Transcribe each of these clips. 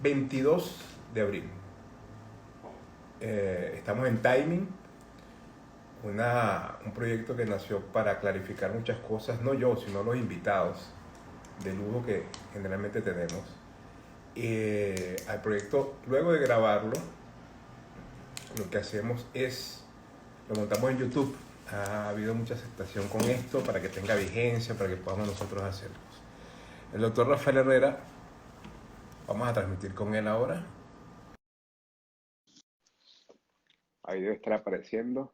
22 de abril. Estamos en Timing, un proyecto que nació para clarificar muchas cosas, no yo, sino los invitados de lujo que generalmente tenemos. Al proyecto, luego de grabarlo, lo que hacemos es, lo montamos en YouTube. Ha habido mucha aceptación con esto para que tenga vigencia, para que podamos nosotros hacerlo. El doctor Rafael Herrera, vamos a transmitir con él ahora. Ahí debe estar apareciendo.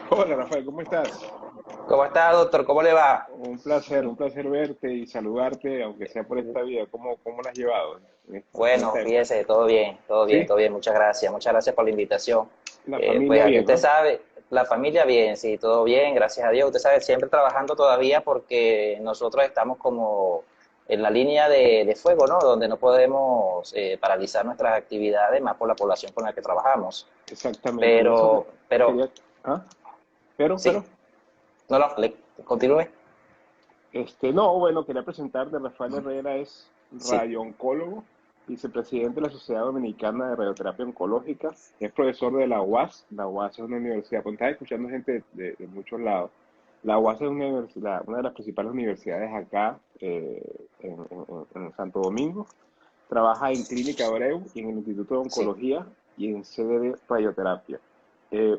Hola Rafael, ¿cómo estás? ¿Cómo está, doctor? ¿Cómo le va? Un placer verte y saludarte, aunque sea por esta vía. ¿Cómo la has llevado en Bueno, esta época? fíjese, todo bien, todo bien, Sí, todo bien. Muchas gracias por la invitación. la Pues familia aquí bien, usted ¿no? sabe, la familia bien, sí, todo bien, gracias a Dios. Usted sabe, siempre trabajando todavía porque nosotros estamos como en la línea de fuego, ¿no? Donde no podemos paralizar nuestras actividades, más por la población con la que trabajamos. Exactamente, de eso Pero, quería... ¿Ah? Pero, sí, no, no, continúe. no, bueno, quería presentarte. Rafael Herrera es Sí, radiooncólogo, vicepresidente de la Sociedad Dominicana de Radioterapia Oncológica, es profesor de la UAS. La UAS es una universidad, pues estás escuchando gente de muchos lados. La UAS es una de las principales universidades acá en Santo Domingo. Trabaja en Clínica Abreu y en el Instituto de sí, Oncología y en sede de radioterapia.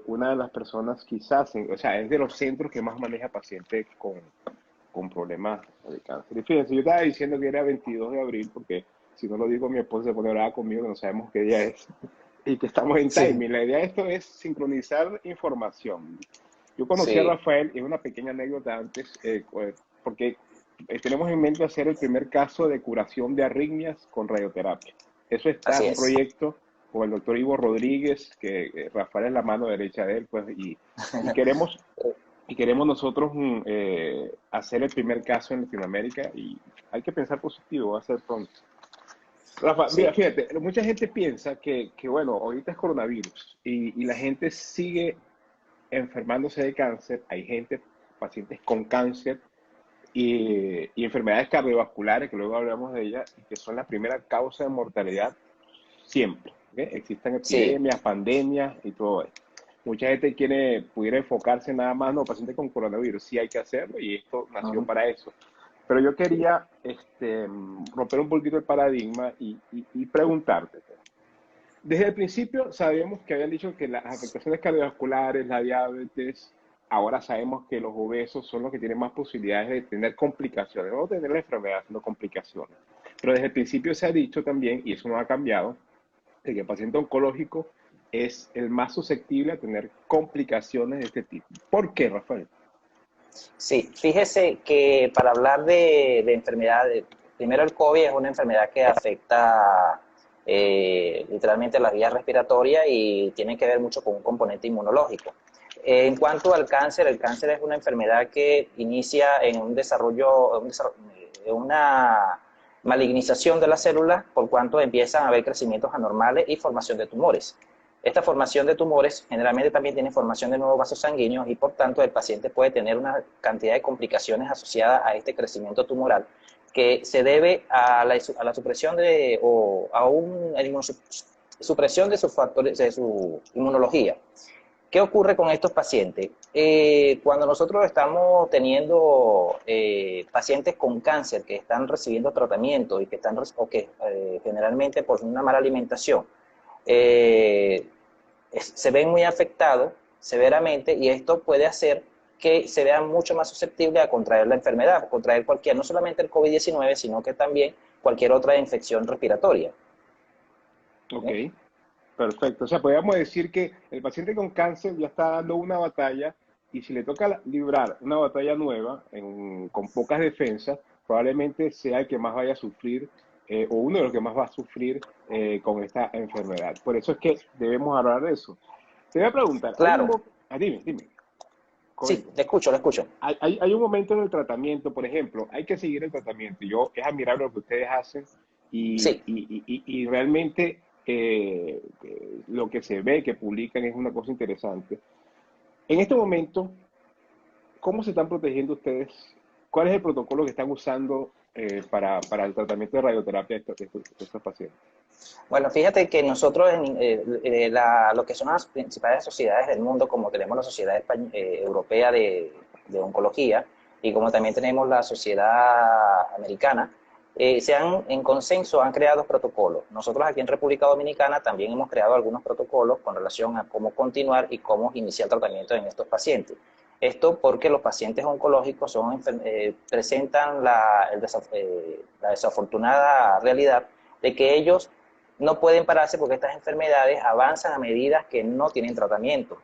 Una de las personas quizás, o sea, es de los centros que más maneja pacientes con problemas de cáncer. Y fíjense, yo estaba diciendo que era 22 de abril porque si no lo digo mi esposa se pone brava conmigo que no sabemos qué día es y que estamos en sí, timing. La idea de esto es sincronizar información. Yo conocí a sí, Rafael, es una pequeña anécdota antes, porque tenemos en mente hacer el primer caso de curación de arritmias con radioterapia. Eso está, así es un es. proyecto con el doctor Ivo Rodríguez, que Rafael es la mano derecha de él, pues, y queremos y queremos nosotros hacer el primer caso en Latinoamérica y hay que pensar positivo, va a ser pronto. Rafa, mira, Sí, fíjate, mucha gente piensa que bueno, ahorita es coronavirus y la gente sigue enfermándose de cáncer. Hay gente, pacientes con cáncer y enfermedades cardiovasculares, que luego hablamos de ellas, y que son la primera causa de mortalidad siempre. ¿Ok? Existen sí, epidemias, pandemias y todo esto. Mucha gente pudiera enfocarse nada más, no, pacientes con coronavirus, sí hay que hacerlo y esto nació ujú, para eso. Pero yo quería romper un poquito el paradigma y preguntarte. Desde el principio sabíamos que habían dicho que las afectaciones cardiovasculares, la diabetes, ahora sabemos que los obesos son los que tienen más posibilidades de tener complicaciones, no tener la enfermedad, sino complicaciones. Pero desde el principio se ha dicho también, y eso no ha cambiado, de que el paciente oncológico es el más susceptible a tener complicaciones de este tipo. ¿Por qué, Rafael? sí. Fíjese que para hablar de enfermedades, primero el COVID es una enfermedad que afecta literalmente las vías respiratorias y tiene que ver mucho con un componente inmunológico. En cuanto al cáncer, el cáncer es una enfermedad que inicia en en una malignización de las células, por cuanto empiezan a haber crecimientos anormales y formación de tumores. Esta formación de tumores generalmente también tiene formación de nuevos vasos sanguíneos y por tanto el paciente puede tener una cantidad de complicaciones asociadas a este crecimiento tumoral que se debe a la supresión o a una supresión de sus factores, de su inmunología. ¿Qué ocurre con estos pacientes? Cuando nosotros estamos teniendo pacientes con cáncer que están recibiendo tratamiento y que están o que generalmente por una mala alimentación eh, se ven muy afectados severamente y esto puede hacer que se vean mucho más susceptibles a contraer la enfermedad, a contraer cualquier, no solamente el COVID-19, sino que también cualquier otra infección respiratoria. Ok, ¿Eh? perfecto. O sea, podríamos decir que el paciente con cáncer ya está dando una batalla y si le toca librar una batalla nueva con pocas defensas, probablemente sea el que más vaya a sufrir o uno de los que más va a sufrir con esta enfermedad. Por eso es que debemos hablar de eso. Te voy a preguntar, Claro, dime, sí, comenta. le escucho. Hay un momento en el tratamiento, por ejemplo, hay que seguir el tratamiento. Es admirable lo que ustedes hacen Sí, y realmente lo que se ve, que publican es una cosa interesante. En este momento, ¿cómo se están protegiendo ustedes ¿Cuál es el protocolo que están usando para el tratamiento de radioterapia de estos pacientes? Bueno, fíjate que nosotros, lo que son las principales sociedades del mundo, como tenemos la Sociedad Europea de Oncología y como también tenemos la Sociedad Americana, en consenso han creado protocolos. Nosotros aquí en República Dominicana también hemos creado algunos protocolos con relación a cómo continuar y cómo iniciar tratamiento en estos pacientes. Esto porque los pacientes oncológicos presentan la desafortunada realidad de que ellos no pueden pararse porque estas enfermedades avanzan a medida que no tienen tratamiento.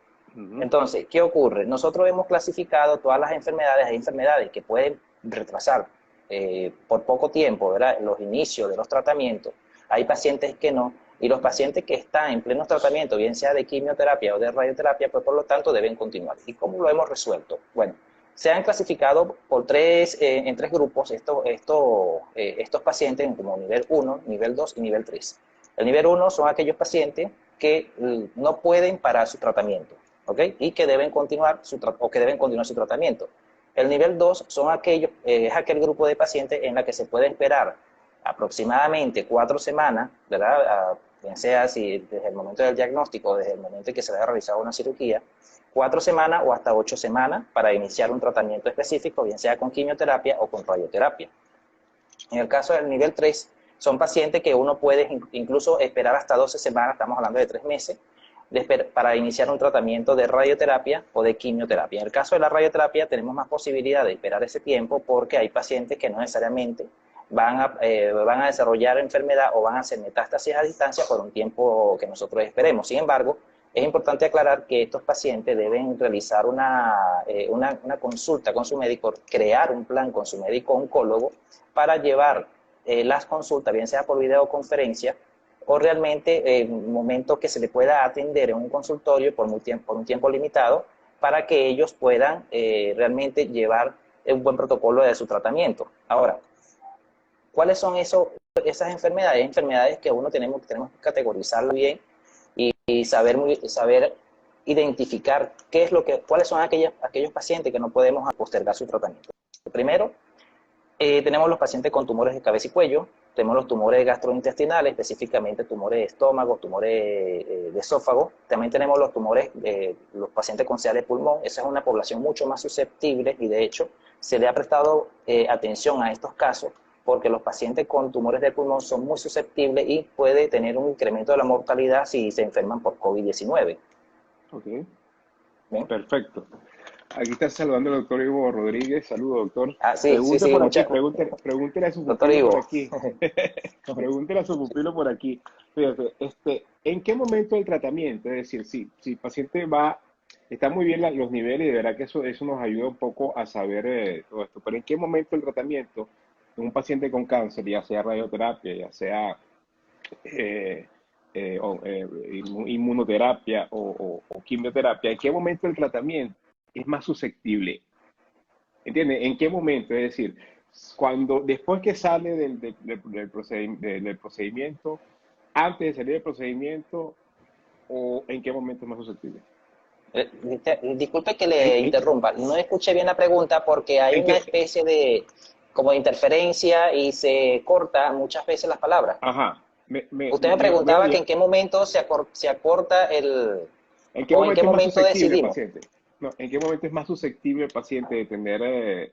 Entonces, ¿qué ocurre? Nosotros hemos clasificado todas las enfermedades, hay enfermedades que pueden retrasar por poco tiempo, ¿verdad?, los inicios de los tratamientos, hay pacientes que no, y los pacientes que están en pleno tratamiento, bien sea de quimioterapia o de radioterapia, pues por lo tanto deben continuar. ¿Y cómo lo hemos resuelto? Bueno, se han clasificado en tres grupos estos pacientes como nivel 1, nivel 2 y nivel 3. El nivel 1 son aquellos pacientes que no pueden parar su tratamiento, ¿ok? Y que deben continuar su tratamiento. El nivel 2 es aquel grupo de pacientes en la que se puede esperar aproximadamente 4 semanas, ¿verdad? Bien sea si desde el momento del diagnóstico, desde el momento en que se haya realizado una cirugía, 4 semanas o hasta 8 semanas para iniciar un tratamiento específico, bien sea con quimioterapia o con radioterapia. En el caso del nivel 3, son pacientes que uno puede incluso esperar hasta 12 semanas, estamos hablando de 3 meses, para iniciar un tratamiento de radioterapia o de quimioterapia. En el caso de la radioterapia tenemos más posibilidad de esperar ese tiempo porque hay pacientes que no necesariamente van a desarrollar enfermedad o van a hacer metástasis a distancia por un tiempo que nosotros esperemos. Sin embargo, es importante aclarar que estos pacientes deben realizar una consulta con su médico, crear un plan con su médico oncólogo para llevar las consultas, bien sea por videoconferencia o realmente en un momento que se le pueda atender en un consultorio por un tiempo limitado para que ellos puedan realmente llevar un buen protocolo de su tratamiento. Ahora, ¿cuáles son esas enfermedades? Enfermedades que tenemos que categorizarlo bien y saber identificar cuáles son aquellos pacientes que no podemos postergar su tratamiento. Primero, tenemos los pacientes con tumores de cabeza y cuello, tenemos los tumores gastrointestinales, específicamente tumores de estómago, tumores de esófago. También tenemos los pacientes con CA de pulmón. Esa es una población mucho más susceptible y de hecho se le ha prestado atención a estos casos porque los pacientes con tumores de pulmón son muy susceptibles y puede tener un incremento de la mortalidad si se enferman por COVID-19. Ok, ¿Bien? perfecto. Aquí está saludando el doctor Ivo Rodríguez. Saludos, doctor. Ah, sí, Pregunte sí, por aquí, pregúntele a su doctor pupilo Ivo. por aquí. Pregúntele a su pupilo por aquí. Fíjate, ¿en qué momento del tratamiento? Es decir, si el paciente está muy bien los niveles y de verdad que eso nos ayuda un poco a saber todo esto, pero ¿en qué momento del tratamiento de un paciente con cáncer, ya sea radioterapia, ya sea eh, inmunoterapia o quimioterapia, ¿en qué momento del tratamiento es más susceptible? ¿Entiendes? ¿En qué momento? Es decir, después que sale del procedimiento, antes de salir del procedimiento, o en qué momento es más susceptible. Disculpe que le ¿En, en, interrumpa, no escuché bien la pregunta porque hay en una qué? especie de como de interferencia y se corta muchas veces las palabras. Ajá. Usted me preguntaba que en qué momento se acorta ¿En qué o en qué momento es más momento susceptible el decidimos. paciente? No, ¿en qué momento es más susceptible el paciente de tener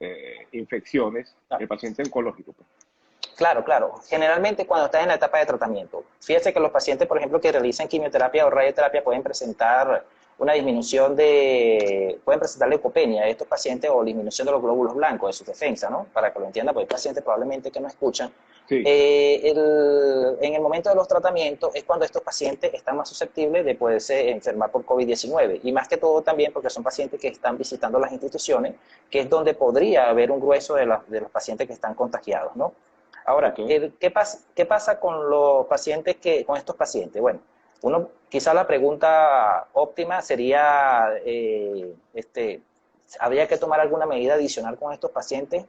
infecciones, Ah, el paciente oncológico? Pues? claro, claro. Generalmente cuando está en la etapa de tratamiento. Fíjese que los pacientes, por ejemplo, que realizan quimioterapia o radioterapia pueden presentar pueden presentar leucopenia a estos pacientes o disminución de los glóbulos blancos de su defensa, ¿no? Para que lo entiendan, porque hay pacientes probablemente que no escuchan. Sí. En el momento de los tratamientos es cuando estos pacientes están más susceptibles de poderse enfermar por COVID-19 y más que todo también porque son pacientes que están visitando las instituciones, que es donde podría haber un grueso de los pacientes que están contagiados, ¿no? Ahora, Okay. ¿qué pasa con con estos pacientes? Bueno, quizá la pregunta óptima sería, ¿habría que tomar alguna medida adicional con estos pacientes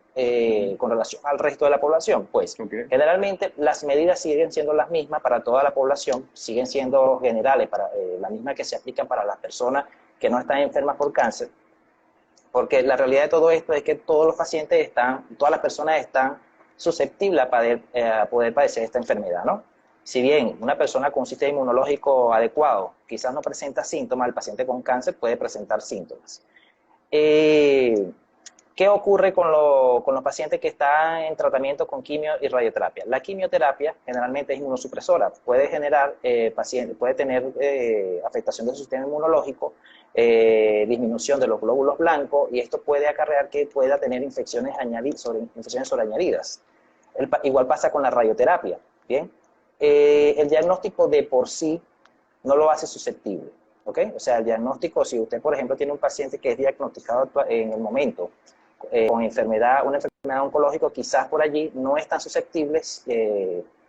con relación al resto de la población? Pues, Okay. generalmente las medidas siguen siendo las mismas para toda la población, siguen siendo generales, las mismas que se aplican para las personas que no están enfermas por cáncer. porque la realidad de todo esto es que todos los pacientes todas las personas están susceptibles a poder padecer esta enfermedad, ¿no? Si bien una persona con un sistema inmunológico adecuado quizás no presenta síntomas, el paciente con cáncer puede presentar síntomas. ¿Qué ocurre con los pacientes que están en tratamiento con quimio y radioterapia? La quimioterapia generalmente es inmunosupresora, puede generar, puede tener afectación del sistema inmunológico, disminución de los glóbulos blancos, y esto puede acarrear que pueda tener infecciones sobreañadidas. Igual pasa con la radioterapia, ¿bien? El diagnóstico de por sí no lo hace susceptible, ¿ok? O sea, el diagnóstico, si usted, por ejemplo, tiene un paciente que es diagnosticado en el momento con una enfermedad oncológica, quizás por allí no es tan susceptible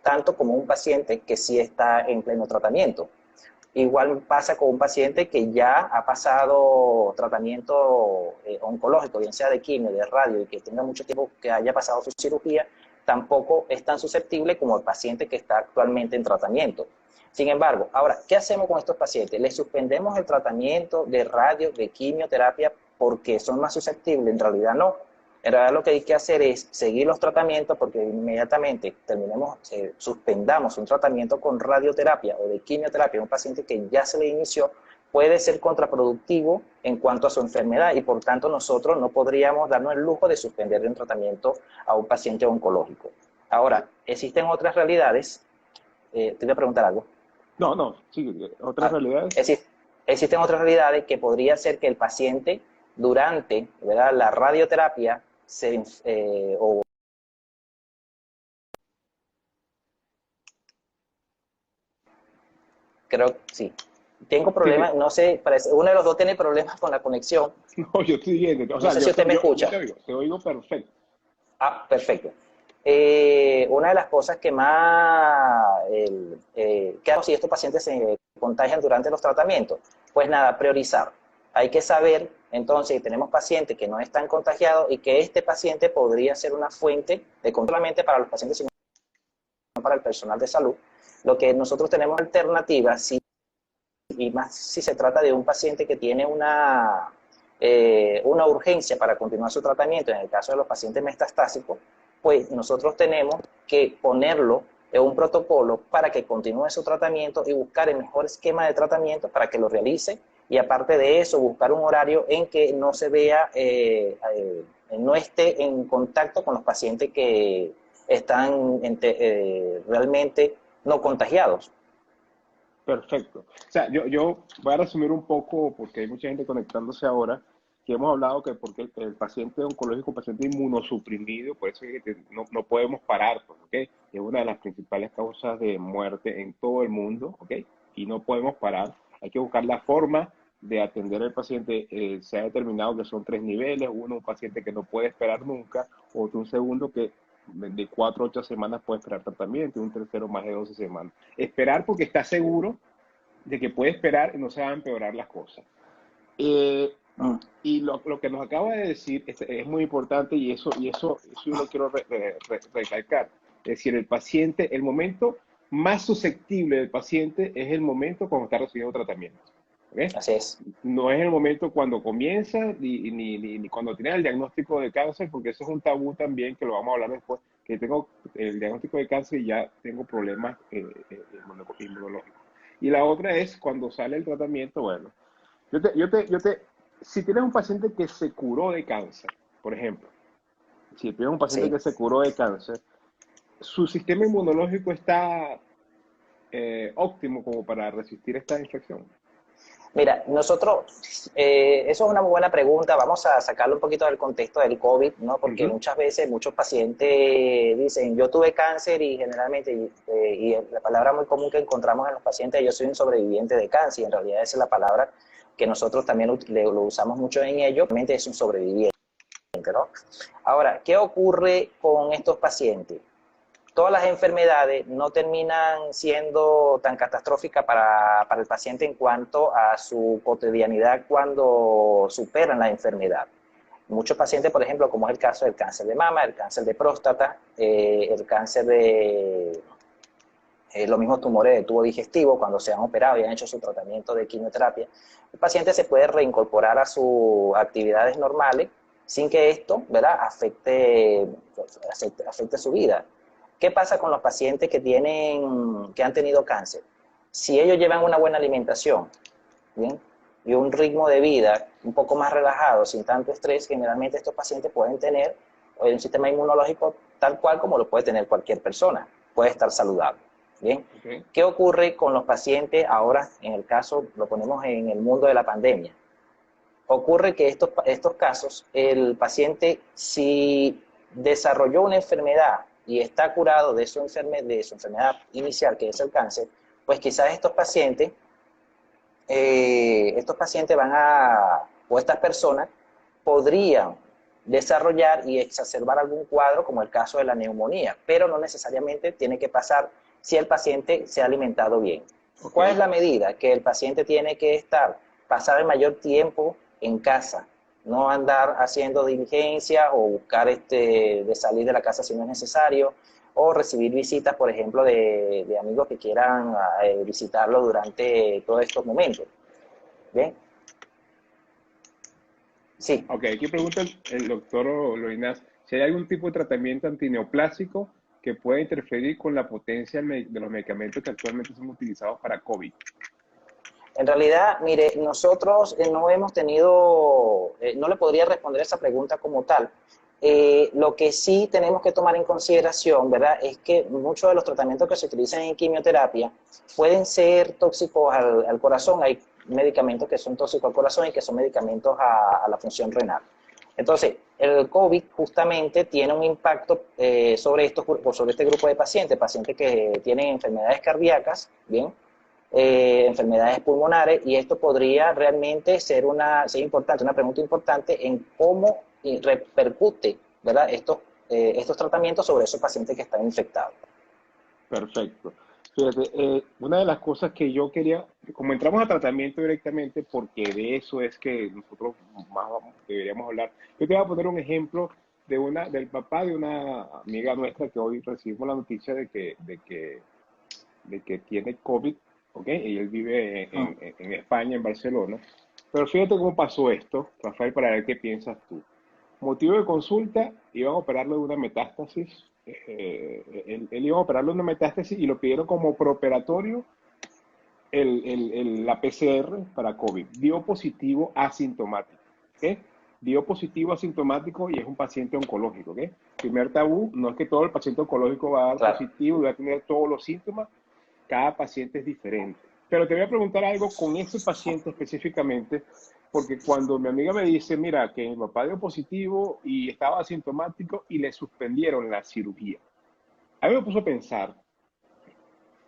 tanto como un paciente que sí está en pleno tratamiento. Igual pasa con un paciente que ya ha pasado tratamiento oncológico, bien sea de quimio, de radio, y que tenga mucho tiempo que haya pasado su cirugía, tampoco es tan susceptible como el paciente que está actualmente en tratamiento. Sin embargo, ahora, ¿qué hacemos con estos pacientes? ¿Les suspendemos el tratamiento de radio, de quimioterapia, porque son más susceptibles? En realidad no. En realidad lo que hay que hacer es seguir los tratamientos, porque inmediatamente suspendamos un tratamiento con radioterapia o de quimioterapia a un paciente que ya se le inició, puede ser contraproductivo en cuanto a su enfermedad, y por tanto nosotros no podríamos darnos el lujo de suspenderle un tratamiento a un paciente oncológico. Ahora, existen otras realidades. Te voy a preguntar algo. No, sí, otras realidades. Existen otras realidades que podría ser que el paciente durante, ¿verdad?, la radioterapia creo, sí. Tengo problemas, no sé, parece, uno de los dos tiene problemas con la conexión. No, yo estoy viendo. O sea, no sé si usted me escucha. Te oigo perfecto. Ah, perfecto. Una de las cosas que más, ¿qué hago si estos pacientes se contagian durante los tratamientos? Pues nada, priorizar. Hay que saber, entonces, que tenemos pacientes que no están contagiados y que este paciente podría ser una fuente de no solamente para los pacientes, sino para el personal de salud. Lo que nosotros tenemos alternativas, y más si se trata de un paciente que tiene una urgencia para continuar su tratamiento, en el caso de los pacientes metastásicos, pues nosotros tenemos que ponerlo en un protocolo para que continúe su tratamiento y buscar el mejor esquema de tratamiento para que lo realice, y aparte de eso, buscar un horario en que no se vea, no esté en contacto con los pacientes que están realmente no contagiados. Perfecto. O sea, yo voy a resumir un poco, porque hay mucha gente conectándose ahora, que hemos hablado que porque el paciente oncológico, paciente inmunosuprimido, por eso es que no podemos parar, pues, ¿ok? Es una de las principales causas de muerte en todo el mundo, ¿ok? Y no podemos parar. Hay que buscar la forma de atender al paciente. Se ha determinado que son 3 niveles: uno, un paciente que no puede esperar nunca; otro, un segundo, que de 4 a 8 semanas puede esperar tratamiento; y un tercero, más de 12 semanas. Esperar porque está seguro de que puede esperar y no se van a empeorar las cosas. Y lo que nos acaba de decir es muy importante, y eso yo lo quiero recalcar. Es decir, el paciente, el momento más susceptible del paciente es el momento cuando está recibiendo tratamiento. ¿Okay? Así es. No es el momento cuando comienza, ni cuando tiene el diagnóstico de cáncer, porque eso es un tabú también, que lo vamos a hablar después, que tengo el diagnóstico de cáncer y ya tengo problemas inmunológicos. Y la otra es cuando sale el tratamiento. Bueno, si tienes un paciente que se curó de cáncer, por ejemplo, si tienes un paciente Sí. que se curó de cáncer, su sistema inmunológico está óptimo como para resistir esta infección. Mira, nosotros, eso es una muy buena pregunta. Vamos a sacarlo un poquito del contexto del COVID, ¿no? Porque muchas veces muchos pacientes dicen, yo tuve cáncer, y generalmente, y la palabra muy común que encontramos en los pacientes, yo soy un sobreviviente de cáncer, y en realidad esa es la palabra que nosotros también lo usamos mucho en ello. Realmente es un sobreviviente, ¿no? Ahora, ¿qué ocurre con estos pacientes? Todas las enfermedades no terminan siendo tan catastróficas para el paciente en cuanto a su cotidianidad cuando superan la enfermedad. Muchos pacientes, por ejemplo, como es el caso del cáncer de mama, el cáncer de próstata, el cáncer los mismos tumores del tubo digestivo, cuando se han operado y han hecho su tratamiento de quimioterapia, el paciente se puede reincorporar a sus actividades normales sin que esto, ¿verdad?, afecte su vida. ¿Qué pasa con los pacientes que han tenido cáncer? Si ellos llevan una buena alimentación, ¿bien?, y un ritmo de vida un poco más relajado, sin tanto estrés, generalmente estos pacientes pueden tener un sistema inmunológico tal cual como lo puede tener cualquier persona, puede estar saludable. ¿Bien? Okay. ¿Qué ocurre con los pacientes ahora, en el caso, lo ponemos en el mundo de la pandemia? Ocurre que estos casos, el paciente, si desarrolló una enfermedad y está curado de su enfermedad inicial, que es el cáncer, pues quizás estos pacientes o estas personas podrían desarrollar y exacerbar algún cuadro, como el caso de la neumonía, pero no necesariamente tiene que pasar si el paciente se ha alimentado bien. Okay. ¿Cuál es la medida? Que el paciente tiene que pasar el mayor tiempo en casa, no andar haciendo diligencias o buscar de salir de la casa si no es necesario, o recibir visitas, por ejemplo, de amigos que quieran visitarlo durante todos estos momentos. ¿Bien? Sí. Ok, aquí pregunta el doctor Loinaz si hay algún tipo de tratamiento antineoplásico que pueda interferir con la potencia de los medicamentos que actualmente son utilizados para COVID. En realidad, mire, nosotros no hemos tenido, no le podría responder esa pregunta como tal. Lo que sí tenemos que tomar en consideración, ¿verdad?, es que muchos de los tratamientos que se utilizan en quimioterapia pueden ser tóxicos al corazón. Hay medicamentos que son tóxicos al corazón y que son medicamentos a la función renal. Entonces, el COVID justamente tiene un impacto sobre este grupo de pacientes que tienen enfermedades cardíacas, ¿bien?, enfermedades pulmonares, y esto podría realmente ser una pregunta importante en cómo repercute, ¿verdad?, estos tratamientos sobre esos pacientes que están infectados. Perfecto. Fíjate, una de las cosas que yo quería, como entramos a tratamiento directamente, porque de eso es que nosotros más deberíamos hablar, yo te voy a poner un ejemplo del papá de una amiga nuestra que hoy recibimos la noticia de que tiene COVID, ¿ok? Y él vive en España, en Barcelona. Pero fíjate cómo pasó esto, Rafael, para ver qué piensas tú. Motivo de consulta, iban a operarlo de una metástasis. Él iba a operarlo de una metástasis y lo pidieron como preoperatorio la PCR para COVID. Dio positivo asintomático. ¿Ok? Dio positivo asintomático y es un paciente oncológico. ¿Ok? Primer tabú, no es que todo el paciente oncológico va a dar Claro. positivo y va a tener todos los síntomas. Cada paciente es diferente. Pero te voy a preguntar algo con ese paciente específicamente, porque cuando mi amiga me dice, mira, que mi papá dio positivo y estaba asintomático y le suspendieron la cirugía, a mí me puso a pensar,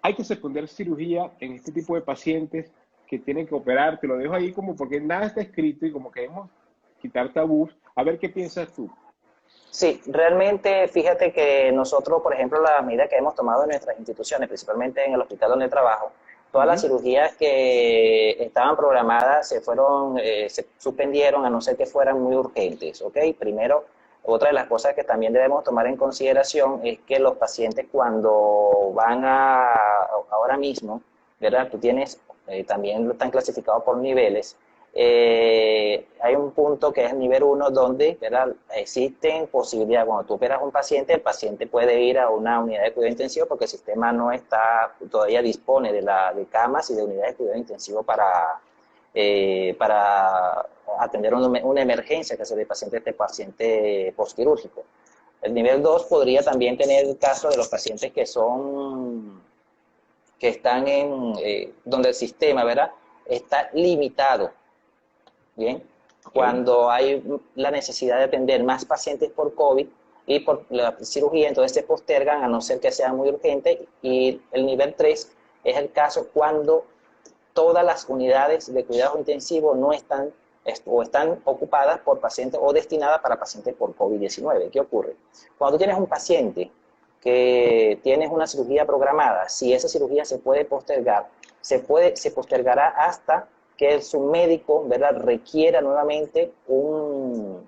hay que suspender cirugía en este tipo de pacientes que tienen que operar. Te lo dejo ahí como porque nada está escrito y como queremos quitar tabús. A ver qué piensas tú. Sí, realmente fíjate que nosotros, por ejemplo, la medida que hemos tomado en nuestras instituciones, principalmente en el hospital donde trabajo, todas las cirugías que estaban programadas se suspendieron a no ser que fueran muy urgentes, ¿ok? Primero, otra de las cosas que también debemos tomar en consideración es que los pacientes cuando van ahora mismo, ¿verdad? Tú tienes, también están clasificados por niveles. Hay un punto que es el nivel 1 donde, ¿verdad?, existen posibilidades. Cuando tú operas a un paciente, el paciente puede ir a una unidad de cuidado intensivo porque el sistema no está, todavía dispone de camas y de unidades de cuidado intensivo para atender una emergencia que se le paciente este paciente postquirúrgico. El nivel 2 podría también tener el caso de los pacientes que están donde el sistema, ¿verdad?, está limitado. Bien, cuando hay la necesidad de atender más pacientes por COVID y por la cirugía, entonces se postergan a no ser que sea muy urgente. Y el nivel 3 es el caso cuando todas las unidades de cuidado intensivo no están o están ocupadas por pacientes o destinadas para pacientes por COVID-19. ¿Qué ocurre? Cuando tú tienes un paciente que tienes una cirugía programada, si esa cirugía se puede postergar, se postergará hasta que su médico, ¿verdad?, requiera nuevamente un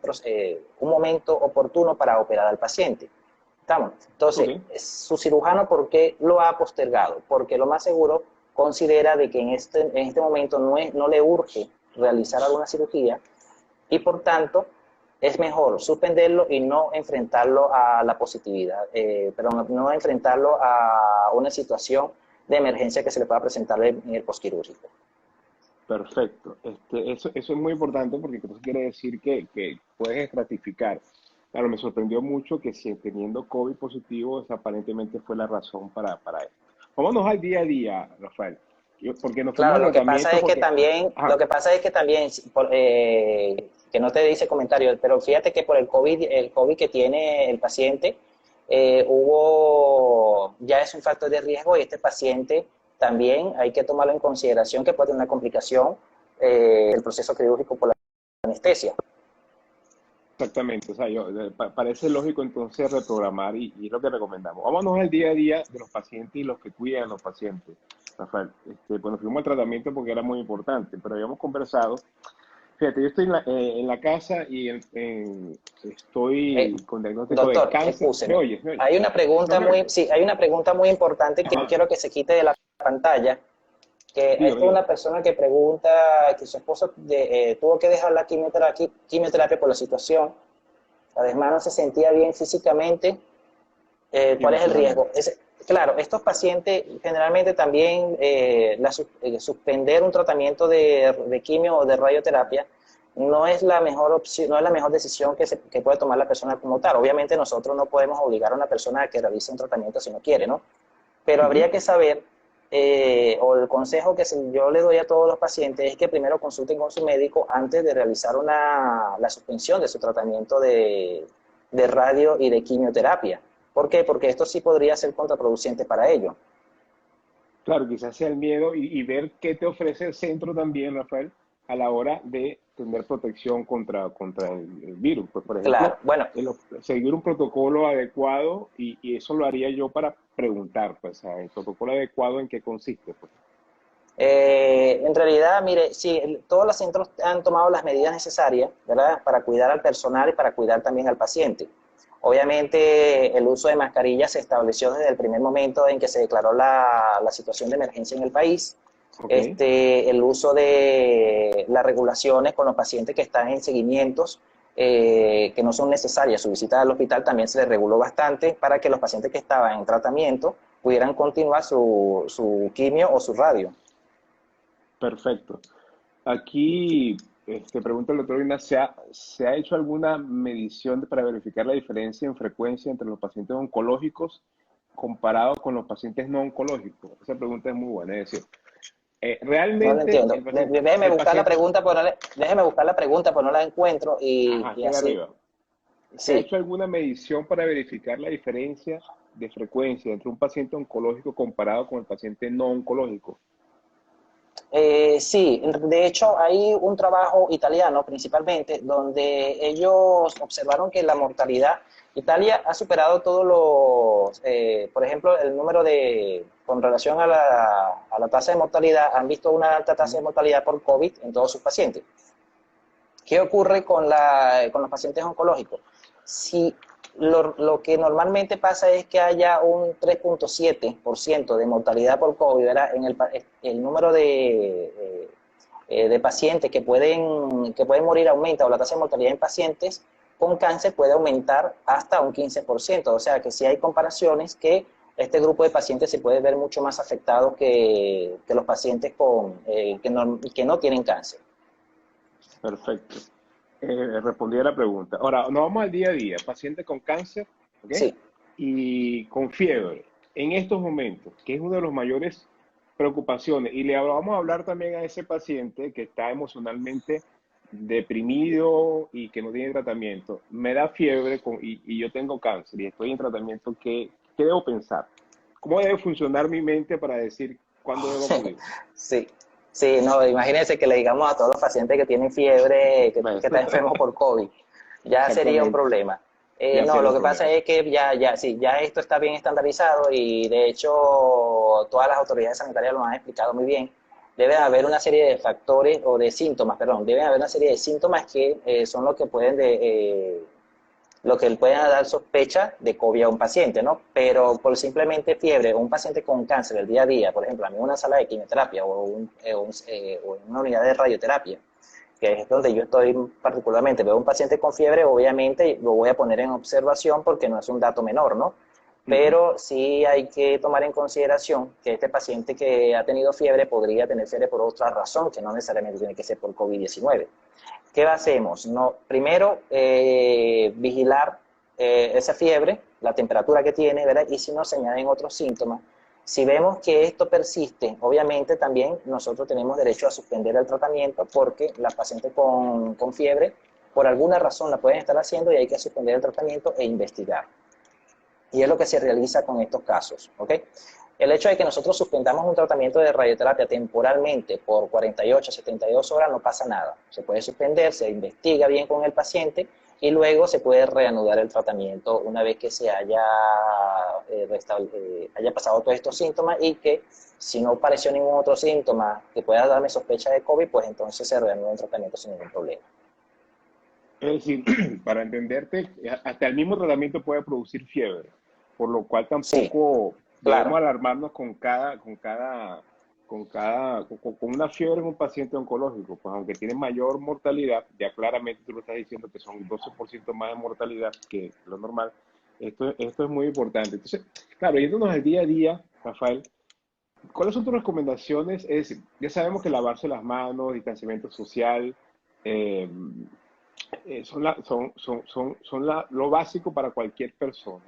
momento oportuno para operar al paciente. ¿Estamos? Entonces, Ok. su cirujano, ¿por qué lo ha postergado? Porque lo más seguro considera de que en este momento no le urge realizar alguna cirugía y por tanto es mejor suspenderlo y no enfrentarlo a la positividad, pero no enfrentarlo a una situación de emergencia que se le pueda presentar en el posquirúrgico. Perfecto. Eso es muy importante porque eso quiere decir que puedes estratificar. Claro, me sorprendió mucho que si teniendo COVID positivo, esa aparentemente fue la razón para esto. Vámonos al día a día, Rafael. Porque nos fuimos Claro, al lo que pasa tratamiento es que porque... también, lo Ajá, que pasa es que también, que no te dice comentario, pero fíjate que por el COVID que tiene el paciente, ya es un factor de riesgo y este paciente también hay que tomarlo en consideración que puede tener una complicación del proceso quirúrgico por la anestesia. exactamente. O sea, parece lógico entonces reprogramar y es lo que recomendamos. Vámonos al día a día de los pacientes y los que cuidan a los pacientes. Rafael, bueno, fuimos al tratamiento porque era muy importante, pero habíamos conversado. Fíjate, yo estoy en la casa y Eh, estoy con diagnóstico de Doctor, cáncer. ¿Me excúseme. oyes? ¿Me oyes? Hay una ¿No pregunta me oyes? sí, hay una pregunta muy importante que no Ajá. quiero que se quite de la pantalla, que Dígame, esta es dígame. una persona que pregunta que su esposo tuvo que dejar la quimioterapia por la situación, además no se sentía bien físicamente, Y ¿cuál es el riesgo? emocionalmente. Claro, estos pacientes generalmente también suspender un tratamiento de quimio o de radioterapia no es la mejor opción, no es la mejor decisión que puede tomar la persona como tal. Obviamente nosotros no podemos obligar a una persona a que realice un tratamiento si no quiere, ¿no? Pero Ujú. habría que saber, o el consejo que yo le doy a todos los pacientes es que primero consulten con su médico antes de realizar la suspensión de su tratamiento de radio y de quimioterapia. ¿Por qué? Porque esto sí podría ser contraproducente para ellos. Claro, quizás sea el miedo y ver qué te ofrece el centro también, Rafael, a la hora de tener protección contra el virus. Pues, por ejemplo, Claro, bueno, seguir un protocolo adecuado y eso lo haría yo para preguntar, pues, el protocolo adecuado en qué consiste, pues. en realidad, mire, sí, todos los centros han tomado las medidas necesarias, ¿verdad? Para cuidar al personal y para cuidar también al paciente. Obviamente, el uso de mascarillas se estableció desde el primer momento en que se declaró la situación de emergencia en el país. Ok, El uso de las regulaciones con los pacientes que están en seguimientos, que no son necesarias, su visita al hospital también se les reguló bastante para que los pacientes que estaban en tratamiento pudieran continuar su quimio o su radio. perfecto. Aquí, pregunta el doctor Ina, ¿se ha hecho alguna medición para verificar la diferencia en frecuencia entre los pacientes oncológicos comparado con los pacientes no oncológicos? Esa pregunta es muy buena. Es decir, No lo realmente entiendo. Déjeme el buscar la paciente, pregunta, déjeme buscar la pregunta, pues no la encuentro ajá, y está ahí así. arriba. ¿Se ha Sí. hecho alguna medición para verificar la diferencia de frecuencia entre un paciente oncológico comparado con el paciente no oncológico? Sí, de hecho hay un trabajo italiano principalmente donde ellos observaron que la mortalidad, Italia ha superado todos por ejemplo, el número con relación a la tasa de mortalidad, han visto una alta tasa de Ujú. mortalidad por COVID en todos sus pacientes. ¿Qué ocurre con los pacientes oncológicos? Si lo que normalmente pasa es que haya un 3,7% de mortalidad por COVID, ¿verdad? El número de pacientes que pueden morir aumenta, o la tasa de mortalidad en pacientes con cáncer puede aumentar hasta un 15%. O sea que si hay comparaciones que este grupo de pacientes se puede ver mucho más afectado que los pacientes que no tienen cáncer. Perfecto. Respondí a la pregunta. Ahora, nos vamos al día a día. Paciente con cáncer, ¿ok? Sí. Y con fiebre. En estos momentos, que es una de las mayores preocupaciones, y le vamos a hablar también a ese paciente que está emocionalmente deprimido y que no tiene tratamiento. Me da fiebre y yo tengo cáncer y estoy en tratamiento. ¿Qué debo pensar? ¿Cómo debe funcionar mi mente para decir cuándo debo acudir? Sí, sí, no, imagínense que le digamos a todos los pacientes que tienen fiebre, que ¿Ves? están enfermos por COVID, ya sería un Exactamente. problema. Ya No, sería lo un que pasa problema. es que sí, ya esto está bien estandarizado y de hecho todas las autoridades sanitarias lo han explicado muy bien. Debe haber una serie de factores o de síntomas, perdón, debe haber una serie de síntomas que son los que pueden lo que puede dar sospecha de COVID a un paciente, ¿no? Pero por simplemente fiebre o un paciente con cáncer del día a día, por ejemplo, a mí una sala de quimioterapia o una unidad de radioterapia, que es donde yo estoy particularmente, veo un paciente con fiebre, obviamente lo voy a poner en observación porque no es un dato menor, ¿no? Pero sí hay que tomar en consideración que este paciente que ha tenido fiebre podría tener fiebre por otra razón, que no necesariamente tiene que ser por COVID-19. ¿Qué hacemos? No, primero, vigilar esa fiebre, la temperatura que tiene, ¿verdad? Y si no se añaden otros síntomas. Si vemos que esto persiste, obviamente también nosotros tenemos derecho a suspender el tratamiento porque las pacientes con fiebre, por alguna razón la pueden estar haciendo y hay que suspender el tratamiento e investigar. Y es lo que se realiza con estos casos, ¿ok? El hecho de que nosotros suspendamos un tratamiento de radioterapia temporalmente por 48 a 72 horas no pasa nada. Se puede suspender, se investiga bien con el paciente y luego se puede reanudar el tratamiento una vez que se haya pasado todos estos síntomas y que si no apareció ningún otro síntoma que pueda darme sospecha de COVID, pues entonces se reanuda el tratamiento sin ningún problema. Es decir, para entenderte, hasta el mismo tratamiento puede producir fiebre, por lo cual Sí, tampoco debemos claro. alarmarnos con una fiebre en un paciente oncológico, pues aunque tiene mayor mortalidad, ya claramente tú lo estás diciendo que son 12% más de mortalidad que lo normal. Esto es muy importante. Entonces, claro, yéndonos al día a día, Rafael, ¿cuáles son tus recomendaciones? Es decir, ya sabemos que lavarse las manos, distanciamiento social, eh, lo básico para cualquier persona.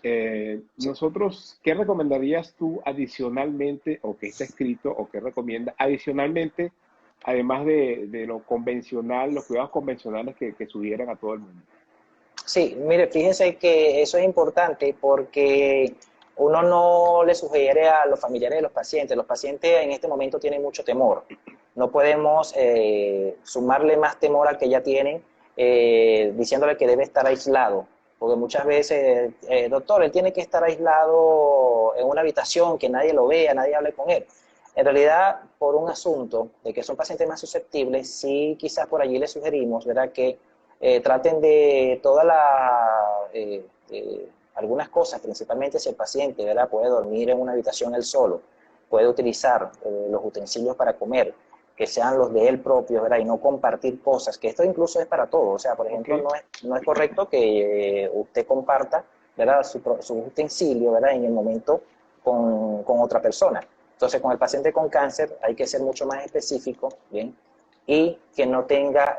Sí. Nosotros, ¿qué recomendarías tú adicionalmente, o que está escrito, o que recomiendas adicionalmente, además de lo convencional, los cuidados convencionales que sugieran a todo el mundo? Sí, mire, fíjense que eso es importante porque uno no le sugiere a los familiares de los pacientes. Los pacientes en este momento tienen mucho temor. No podemos sumarle más temor al que ya tienen diciéndole que debe estar aislado. Porque muchas veces, doctor, él tiene que estar aislado en una habitación, que nadie lo vea, nadie hable con él. En realidad, por un asunto de que son pacientes más susceptibles, sí quizás por allí les sugerimos, ¿verdad?, que traten de algunas cosas, principalmente si el paciente, ¿verdad?, puede dormir en una habitación él solo, puede utilizar los utensilios para comer, que sean los de él propio, ¿verdad?, y no compartir cosas, que esto incluso es para todo. O sea, por Ok, ejemplo, no es correcto que usted comparta, ¿verdad?, su utensilio, ¿verdad?, en el momento con otra persona. Entonces, con el paciente con cáncer hay que ser mucho más específico, ¿bien?, y que no tenga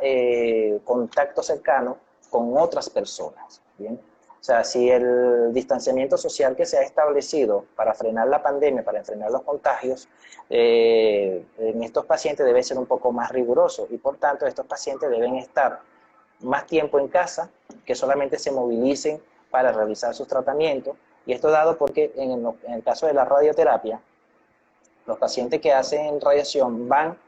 contacto cercano con otras personas, ¿bien? O sea, si el distanciamiento social que se ha establecido para frenar la pandemia, para frenar los contagios, en estos pacientes debe ser un poco más riguroso y por tanto estos pacientes deben estar más tiempo en casa, que solamente se movilicen para realizar sus tratamientos. Y esto dado porque en el caso de la radioterapia, los pacientes que hacen radiación van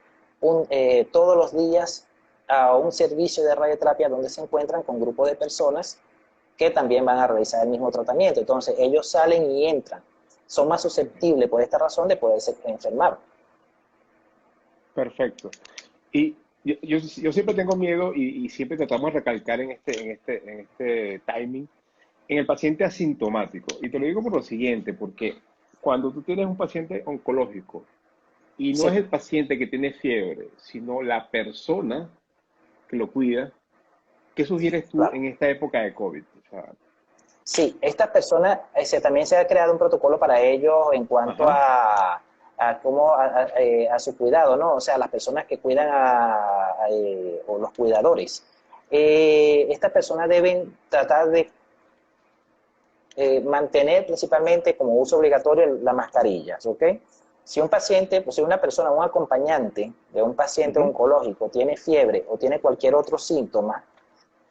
todos los días a un servicio de radioterapia donde se encuentran con grupos de personas que también van a realizar el mismo tratamiento. Entonces, ellos salen y entran. Son más susceptibles por esta razón de poderse enfermar. perfecto. Y yo siempre tengo miedo y siempre tratamos de recalcar en este timing en el paciente asintomático. Y te lo digo por lo siguiente, porque cuando tú tienes un paciente oncológico y no es Sí, el paciente que tiene fiebre, sino la persona que lo cuida, ¿qué sugieres tú claro. en esta época de COVID? O sea, Sí, estas personas, también se ha creado un protocolo para ellos en cuanto ajá, a su cuidado, ¿no? O sea, las personas que cuidan o los cuidadores. Estas personas deben tratar de mantener principalmente como uso obligatorio las mascarillas, ¿ok? Si un paciente, pues si una persona, un acompañante de un paciente ujú, oncológico tiene fiebre o tiene cualquier otro síntoma,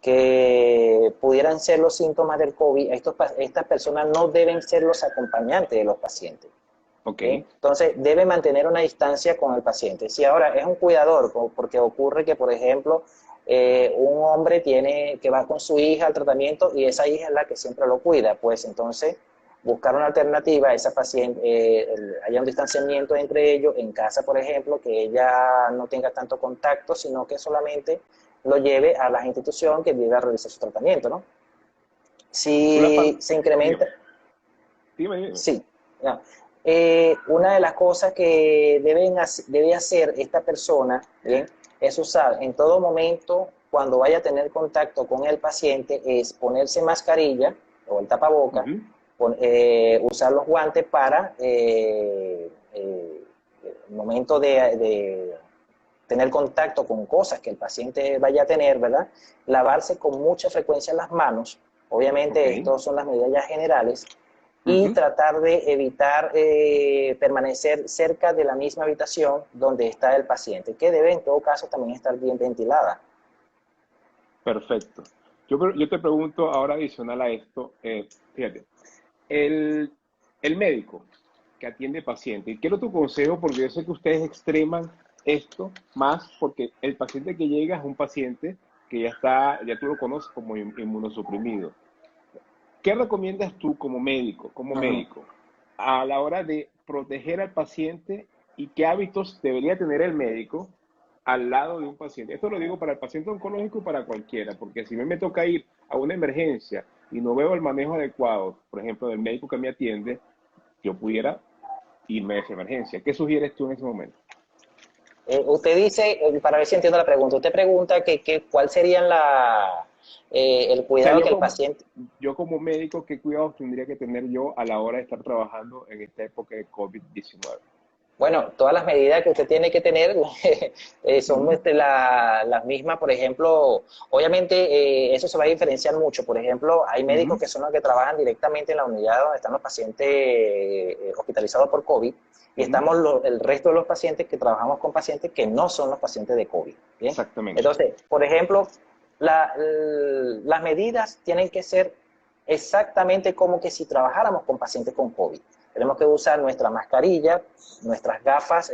que pudieran ser los síntomas del COVID, estas personas no deben ser los acompañantes de los pacientes. ok, ¿Sí? Entonces, debe mantener una distancia con el paciente. Si ahora es un cuidador, porque ocurre que, por ejemplo, un hombre que va con su hija al tratamiento y esa hija es la que siempre lo cuida, pues entonces buscar una alternativa a esa paciente, haya un distanciamiento entre ellos, en casa, por ejemplo, que ella no tenga tanto contacto, sino que solamente lo lleve a la institución que debe realizar su tratamiento, ¿no? Si se incrementa, Dime. sí. Ya. Una de las cosas que debe hacer esta persona, ¿bien? Es usar en todo momento, cuando vaya a tener contacto con el paciente, es ponerse mascarilla o el tapaboca, Ujú. usar los guantes para el momento de tener contacto con cosas que el paciente vaya a tener, ¿verdad? Lavarse con mucha frecuencia las manos. Ok. Obviamente, estas son las medidas ya generales y Ujú. tratar de evitar permanecer cerca de la misma habitación donde está el paciente, que debe en todo caso también estar bien ventilada. Perfecto. Yo te pregunto ahora adicional a esto, fíjate, el, el médico que atiende paciente, y quiero tu consejo porque yo sé que ustedes extreman esto más porque el paciente que llega es un paciente que ya está, ya tú lo conoces como inmunosuprimido. ¿Qué recomiendas tú como Ujú. médico, a la hora de proteger al paciente y qué hábitos debería tener el médico al lado de un paciente? Esto lo digo para el paciente oncológico y para cualquiera, porque si me toca ir a una emergencia y no veo el manejo adecuado, por ejemplo, del médico que me atiende, yo pudiera irme a esa emergencia. ¿Qué sugieres tú en ese momento? Usted dice, para ver si entiendo la pregunta, usted pregunta cuál sería el O sea, cuidado que el paciente. yo como médico, ¿qué cuidados tendría que tener yo a la hora de estar trabajando en esta época de COVID-19? Bueno, todas las medidas que usted tiene que tener son Ujú, las mismas. Por ejemplo, obviamente eso se va a diferenciar mucho. Por ejemplo, hay médicos ujú, que son los que trabajan directamente en la unidad donde están los pacientes hospitalizados por COVID y ujú. estamos el resto de los pacientes que trabajamos con pacientes que no son los pacientes de COVID. ¿Bien? Exactamente. Entonces, por ejemplo, las medidas tienen que ser exactamente como que si trabajáramos con pacientes con COVID. Tenemos que usar nuestra mascarilla, nuestras gafas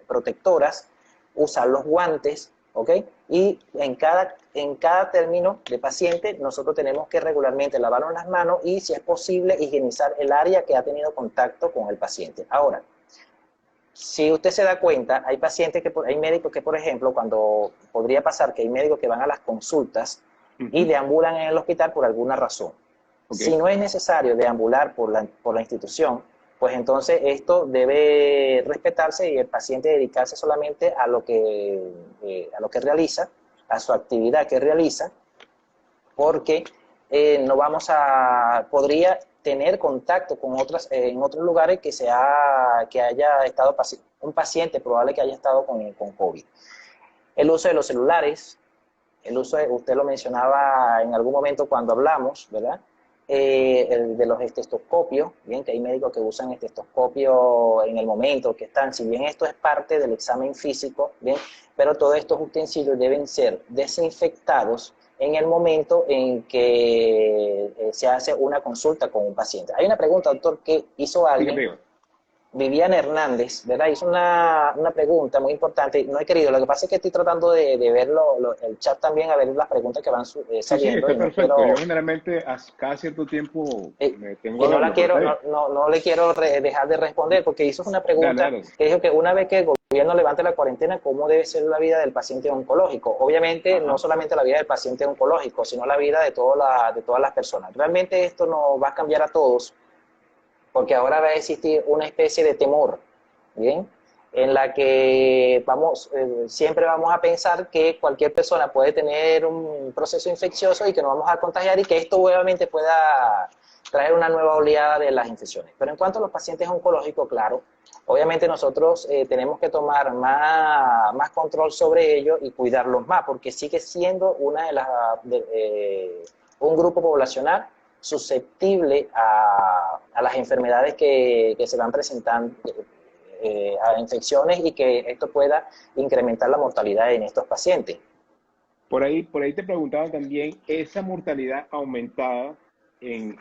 protectoras, usar los guantes, ¿ok? Y en cada término de paciente nosotros tenemos que regularmente lavarnos las manos y, si es posible, higienizar el área que ha tenido contacto con el paciente. Ahora, si usted se da cuenta, hay pacientes hay médicos que, por ejemplo, cuando podría pasar que hay médicos que van a las consultas y Ujú, deambulan en el hospital por alguna razón. ok. Si no es necesario deambular por la institución, pues entonces esto debe respetarse y el paciente dedicarse solamente a lo que realiza, a su actividad que realiza, porque no vamos a, podría tener contacto con otras, en otros lugares que haya estado un paciente probable que haya estado con COVID. El uso de los celulares, usted lo mencionaba en algún momento cuando hablamos, ¿verdad? El de los estetoscopios, bien, que hay médicos que usan estetoscopios en el momento que están, si bien esto es parte del examen físico, bien, pero todos estos utensilios deben ser desinfectados en el momento en que se hace una consulta con un paciente. Hay una pregunta, doctor, que hizo Dígame, alguien. dígame. Viviana Hernández, ¿verdad? Hizo una pregunta muy importante. No he querido, lo que pasa es que estoy tratando de ver el chat también, a ver las preguntas que van Sí, sí, saliendo está y no perfecto. Yo quiero, generalmente cada cierto tiempo me tengo y a no la verlo, pero quiero, está bien. no le quiero dejar de responder porque hizo una Dale, pregunta dale. que dijo que una vez que el gobierno levante la cuarentena, ¿cómo debe ser la vida del paciente oncológico? Obviamente, no Ajá. solamente la vida del paciente oncológico, sino la vida de todas las personas. Realmente esto nos va a cambiar a todos porque ahora va a existir una especie de temor, ¿bien? En la que siempre vamos a pensar que cualquier persona puede tener un proceso infeccioso y que nos vamos a contagiar y que esto obviamente pueda traer una nueva oleada de las infecciones. Pero en cuanto a los pacientes oncológicos, claro, obviamente nosotros tenemos que tomar más control sobre ellos y cuidarlos más, porque sigue siendo un grupo poblacional susceptible a las enfermedades que se van presentando, a infecciones y que esto pueda incrementar la mortalidad en estos pacientes. Por ahí te preguntaba también, esa mortalidad aumentada en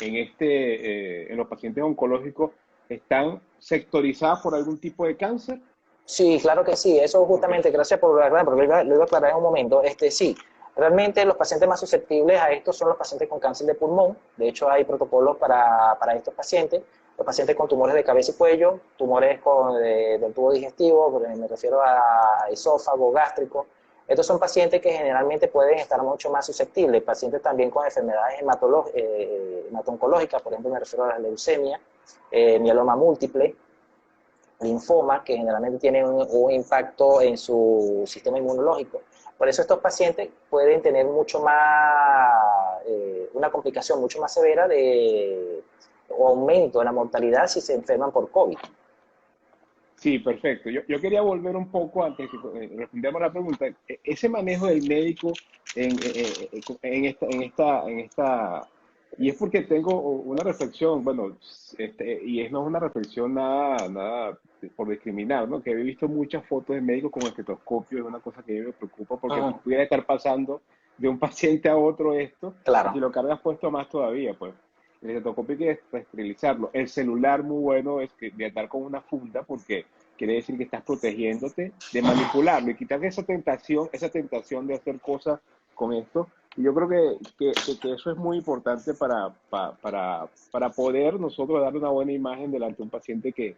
los pacientes oncológicos, ¿están sectorizadas por algún tipo de cáncer? Sí, claro que sí, eso Ok. justamente, gracias por aclarar, porque lo iba a aclarar en un momento. Sí, realmente los pacientes más susceptibles a esto son los pacientes con cáncer de pulmón. De hecho, hay protocolos para estos pacientes. Los pacientes con tumores de cabeza y cuello, tumores del tubo digestivo, me refiero a esófago, gástrico, Estos son pacientes que generalmente pueden estar mucho más susceptibles, pacientes también con enfermedades hemato-oncológicas, por ejemplo me refiero a la leucemia, mieloma múltiple, linfoma, que generalmente tienen un impacto en su sistema inmunológico. Por eso estos pacientes pueden tener mucho más, una complicación mucho más severa o aumento en la mortalidad si se enferman por COVID. Sí, perfecto. Yo quería volver un poco antes de que respondamos la pregunta. Ese manejo del médico en esta, y es porque tengo una reflexión, bueno, y no es una reflexión nada por discriminar, ¿no? Que he visto muchas fotos de médicos con estetoscopio, es una cosa que me preocupa porque pudiera estar pasando de un paciente a otro esto, y si Claro. lo cargas puesto más todavía, pues. El estetoscopio hay que esterilizarlo. El celular muy bueno es que de andar con una funda porque quiere decir que estás protegiéndote de manipularlo y quitar esa tentación de hacer cosas con esto. Y yo creo que eso es muy importante para poder nosotros dar una buena imagen delante de un paciente que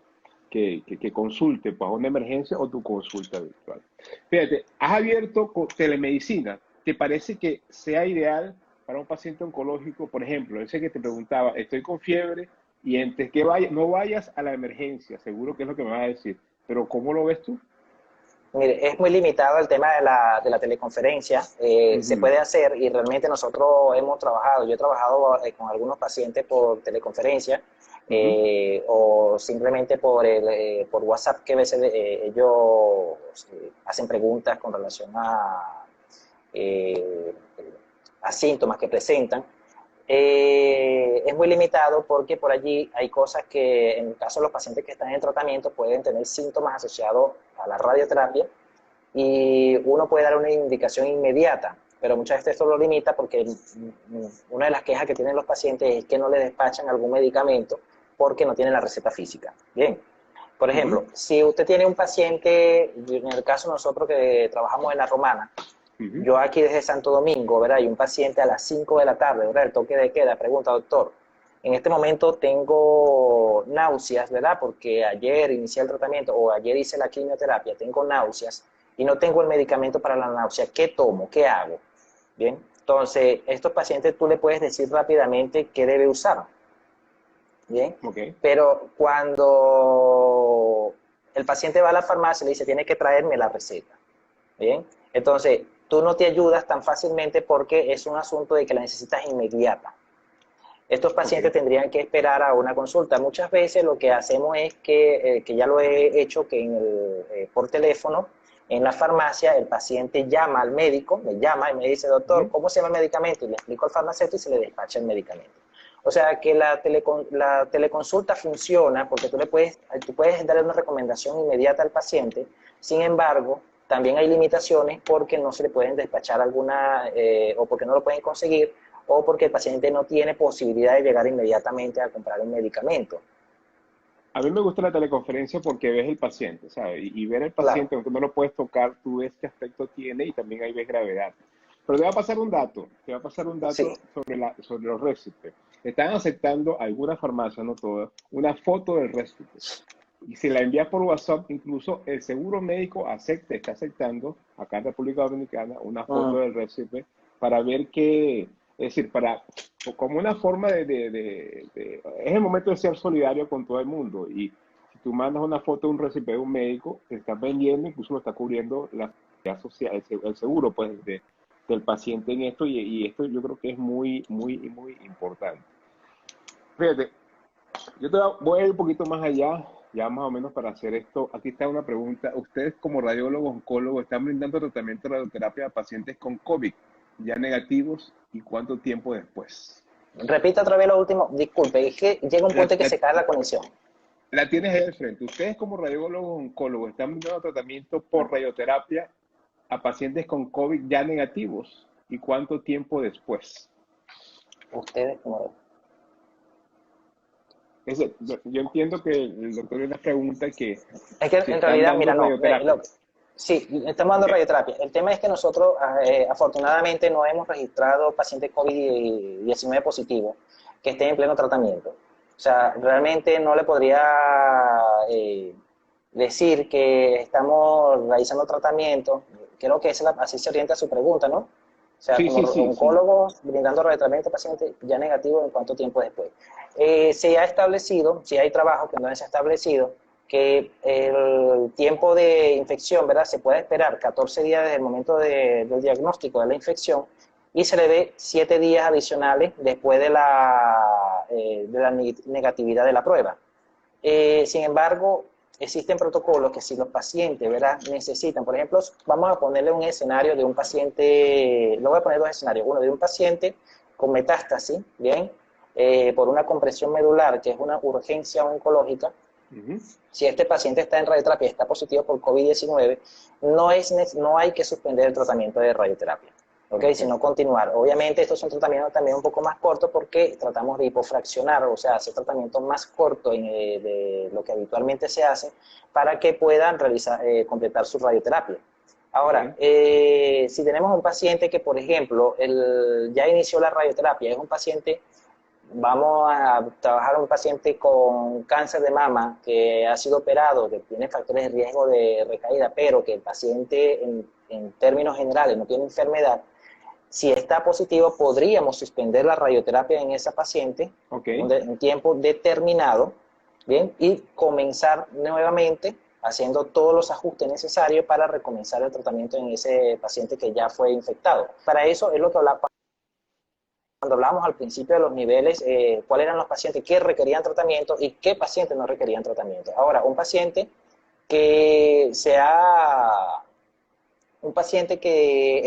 consulte, pues, una emergencia o tu consulta virtual. Fíjate, has abierto telemedicina. ¿Te parece que sea ideal para un paciente oncológico? Por ejemplo, ese que te preguntaba, estoy con fiebre y antes que no vayas a la emergencia, seguro que es lo que me vas a decir, pero ¿cómo lo ves tú? Mire, es muy limitado el tema de la teleconferencia. Se Ujú, puede hacer y realmente nosotros hemos trabajado, yo he trabajado con algunos pacientes por teleconferencia ujú. o simplemente por WhatsApp, que a veces ellos hacen preguntas con relación eh, a síntomas que presentan. Es muy limitado porque por allí hay cosas que en el caso de los pacientes que están en tratamiento pueden tener síntomas asociados a la radioterapia y uno puede dar una indicación inmediata, pero muchas veces esto lo limita porque una de las quejas que tienen los pacientes es que no les despachan algún medicamento porque no tienen la receta física. Bien, por Ujú, ejemplo, si usted tiene un paciente, en el caso nosotros que trabajamos en la Romana, ujú. yo aquí desde Santo Domingo, ¿verdad? Y un paciente a las 5 de la tarde, ¿verdad? El toque de queda, pregunta, doctor, en este momento tengo náuseas, ¿verdad? Porque ayer inicié el tratamiento o ayer hice la quimioterapia, tengo náuseas y no tengo el medicamento para la náusea. ¿Qué tomo? ¿Qué hago? Bien, entonces, estos pacientes tú le puedes decir rápidamente qué debe usar. Bien, Ok, pero cuando el paciente va a la farmacia le dice, tiene que traerme la receta. Bien, entonces tú no te ayudas tan fácilmente porque es un asunto de que la necesitas inmediata. Estos ok. pacientes tendrían que esperar a una consulta. Muchas veces lo que hacemos es que ya lo he hecho, que por teléfono, en la farmacia, el paciente llama al médico, me llama y me dice, doctor, Ujú. ¿cómo se llama el medicamento? Y le explico al farmacéutico y se le despacha el medicamento. O sea que la teleconsulta funciona porque tú puedes darle una recomendación inmediata al paciente. Sin embargo, también hay limitaciones porque no se le pueden despachar o porque no lo pueden conseguir o porque el paciente no tiene posibilidad de llegar inmediatamente a comprar un medicamento. A mí me gusta la teleconferencia porque ves el paciente, ¿sabes? Y ver el Claro. paciente, aunque no lo puedes tocar, tú ves qué aspecto tiene y también ahí ves gravedad. Pero te va a pasar un dato, te va a pasar un Sí. dato sobre los récipe. Están aceptando algunas farmacias, no todas, una foto del récipe. Y si la envías por WhatsApp, incluso el seguro médico está aceptando, acá en República Dominicana, una foto Mm. del récipe para ver qué, es decir, como una forma es el momento de ser solidario con todo el mundo. Y si tú mandas una foto de un récipe de un médico, te estás vendiendo, incluso lo está cubriendo la seguridad social, el seguro, pues, del paciente en esto, y esto yo creo que es muy importante. Fíjate, voy a ir un poquito más allá, ya más o menos para hacer esto. Aquí está una pregunta. ¿Ustedes como radiólogos, oncólogos, están brindando tratamiento de radioterapia a pacientes con COVID ya negativos y cuánto tiempo después? Repita otra vez lo último. Disculpe, es que llega un La, punto en que la- se cae la conexión. la tienes ahí al frente. ¿Ustedes como radiólogos, oncólogos, están brindando tratamiento por radioterapia a pacientes con COVID ya negativos y cuánto tiempo después? Ustedes, como... Yo entiendo que el doctor le pregunta que Es que si en están realidad, dando mira, no. radioterapia. Sí, estamos dando ¿Ok? radioterapia. El tema es que nosotros, afortunadamente, no hemos registrado pacientes COVID-19 positivos que estén en pleno tratamiento. O sea, realmente no le podría decir que estamos realizando tratamiento. creo que así se orienta su pregunta, ¿no? O sea, Sí, como sí, sí, sí. oncólogos brindando radioterapia a paciente ya negativo, ¿en cuánto tiempo después? Se ha establecido, si hay trabajo que no se ha establecido, que el tiempo de infección, ¿verdad? Se puede esperar 14 días desde el momento del diagnóstico de la infección y se le dé 7 días adicionales después de la negatividad de la prueba. Sin embargo, existen protocolos que si los pacientes, ¿verdad?, necesitan, por ejemplo, vamos a ponerle un escenario de un paciente, lo voy a poner dos escenarios, uno de un paciente con metástasis, ¿bien?, por una compresión medular, que es una urgencia oncológica. Si este paciente está en radioterapia y está positivo por COVID-19, no hay que suspender el tratamiento de radioterapia, ¿ok? Sino continuar. Obviamente estos son tratamientos también un poco más cortos porque tratamos de hipofraccionar, o sea, hacer tratamientos más cortos de lo que habitualmente se hace para que puedan completar su radioterapia. Ahora, si tenemos un paciente que, por ejemplo, ya inició la radioterapia, es un paciente, vamos a trabajar un paciente con cáncer de mama que ha sido operado, que tiene factores de riesgo de recaída, pero que el paciente en términos generales no tiene enfermedad. Si está positivo, podríamos suspender la radioterapia en esa paciente un tiempo determinado, ¿bien? Y comenzar nuevamente haciendo todos los ajustes necesarios para recomenzar el tratamiento en ese paciente que ya fue infectado. Para eso es lo que hablaba cuando hablábamos al principio de los niveles, cuáles eran los pacientes que requerían tratamiento y qué pacientes no requerían tratamiento. Ahora, un paciente que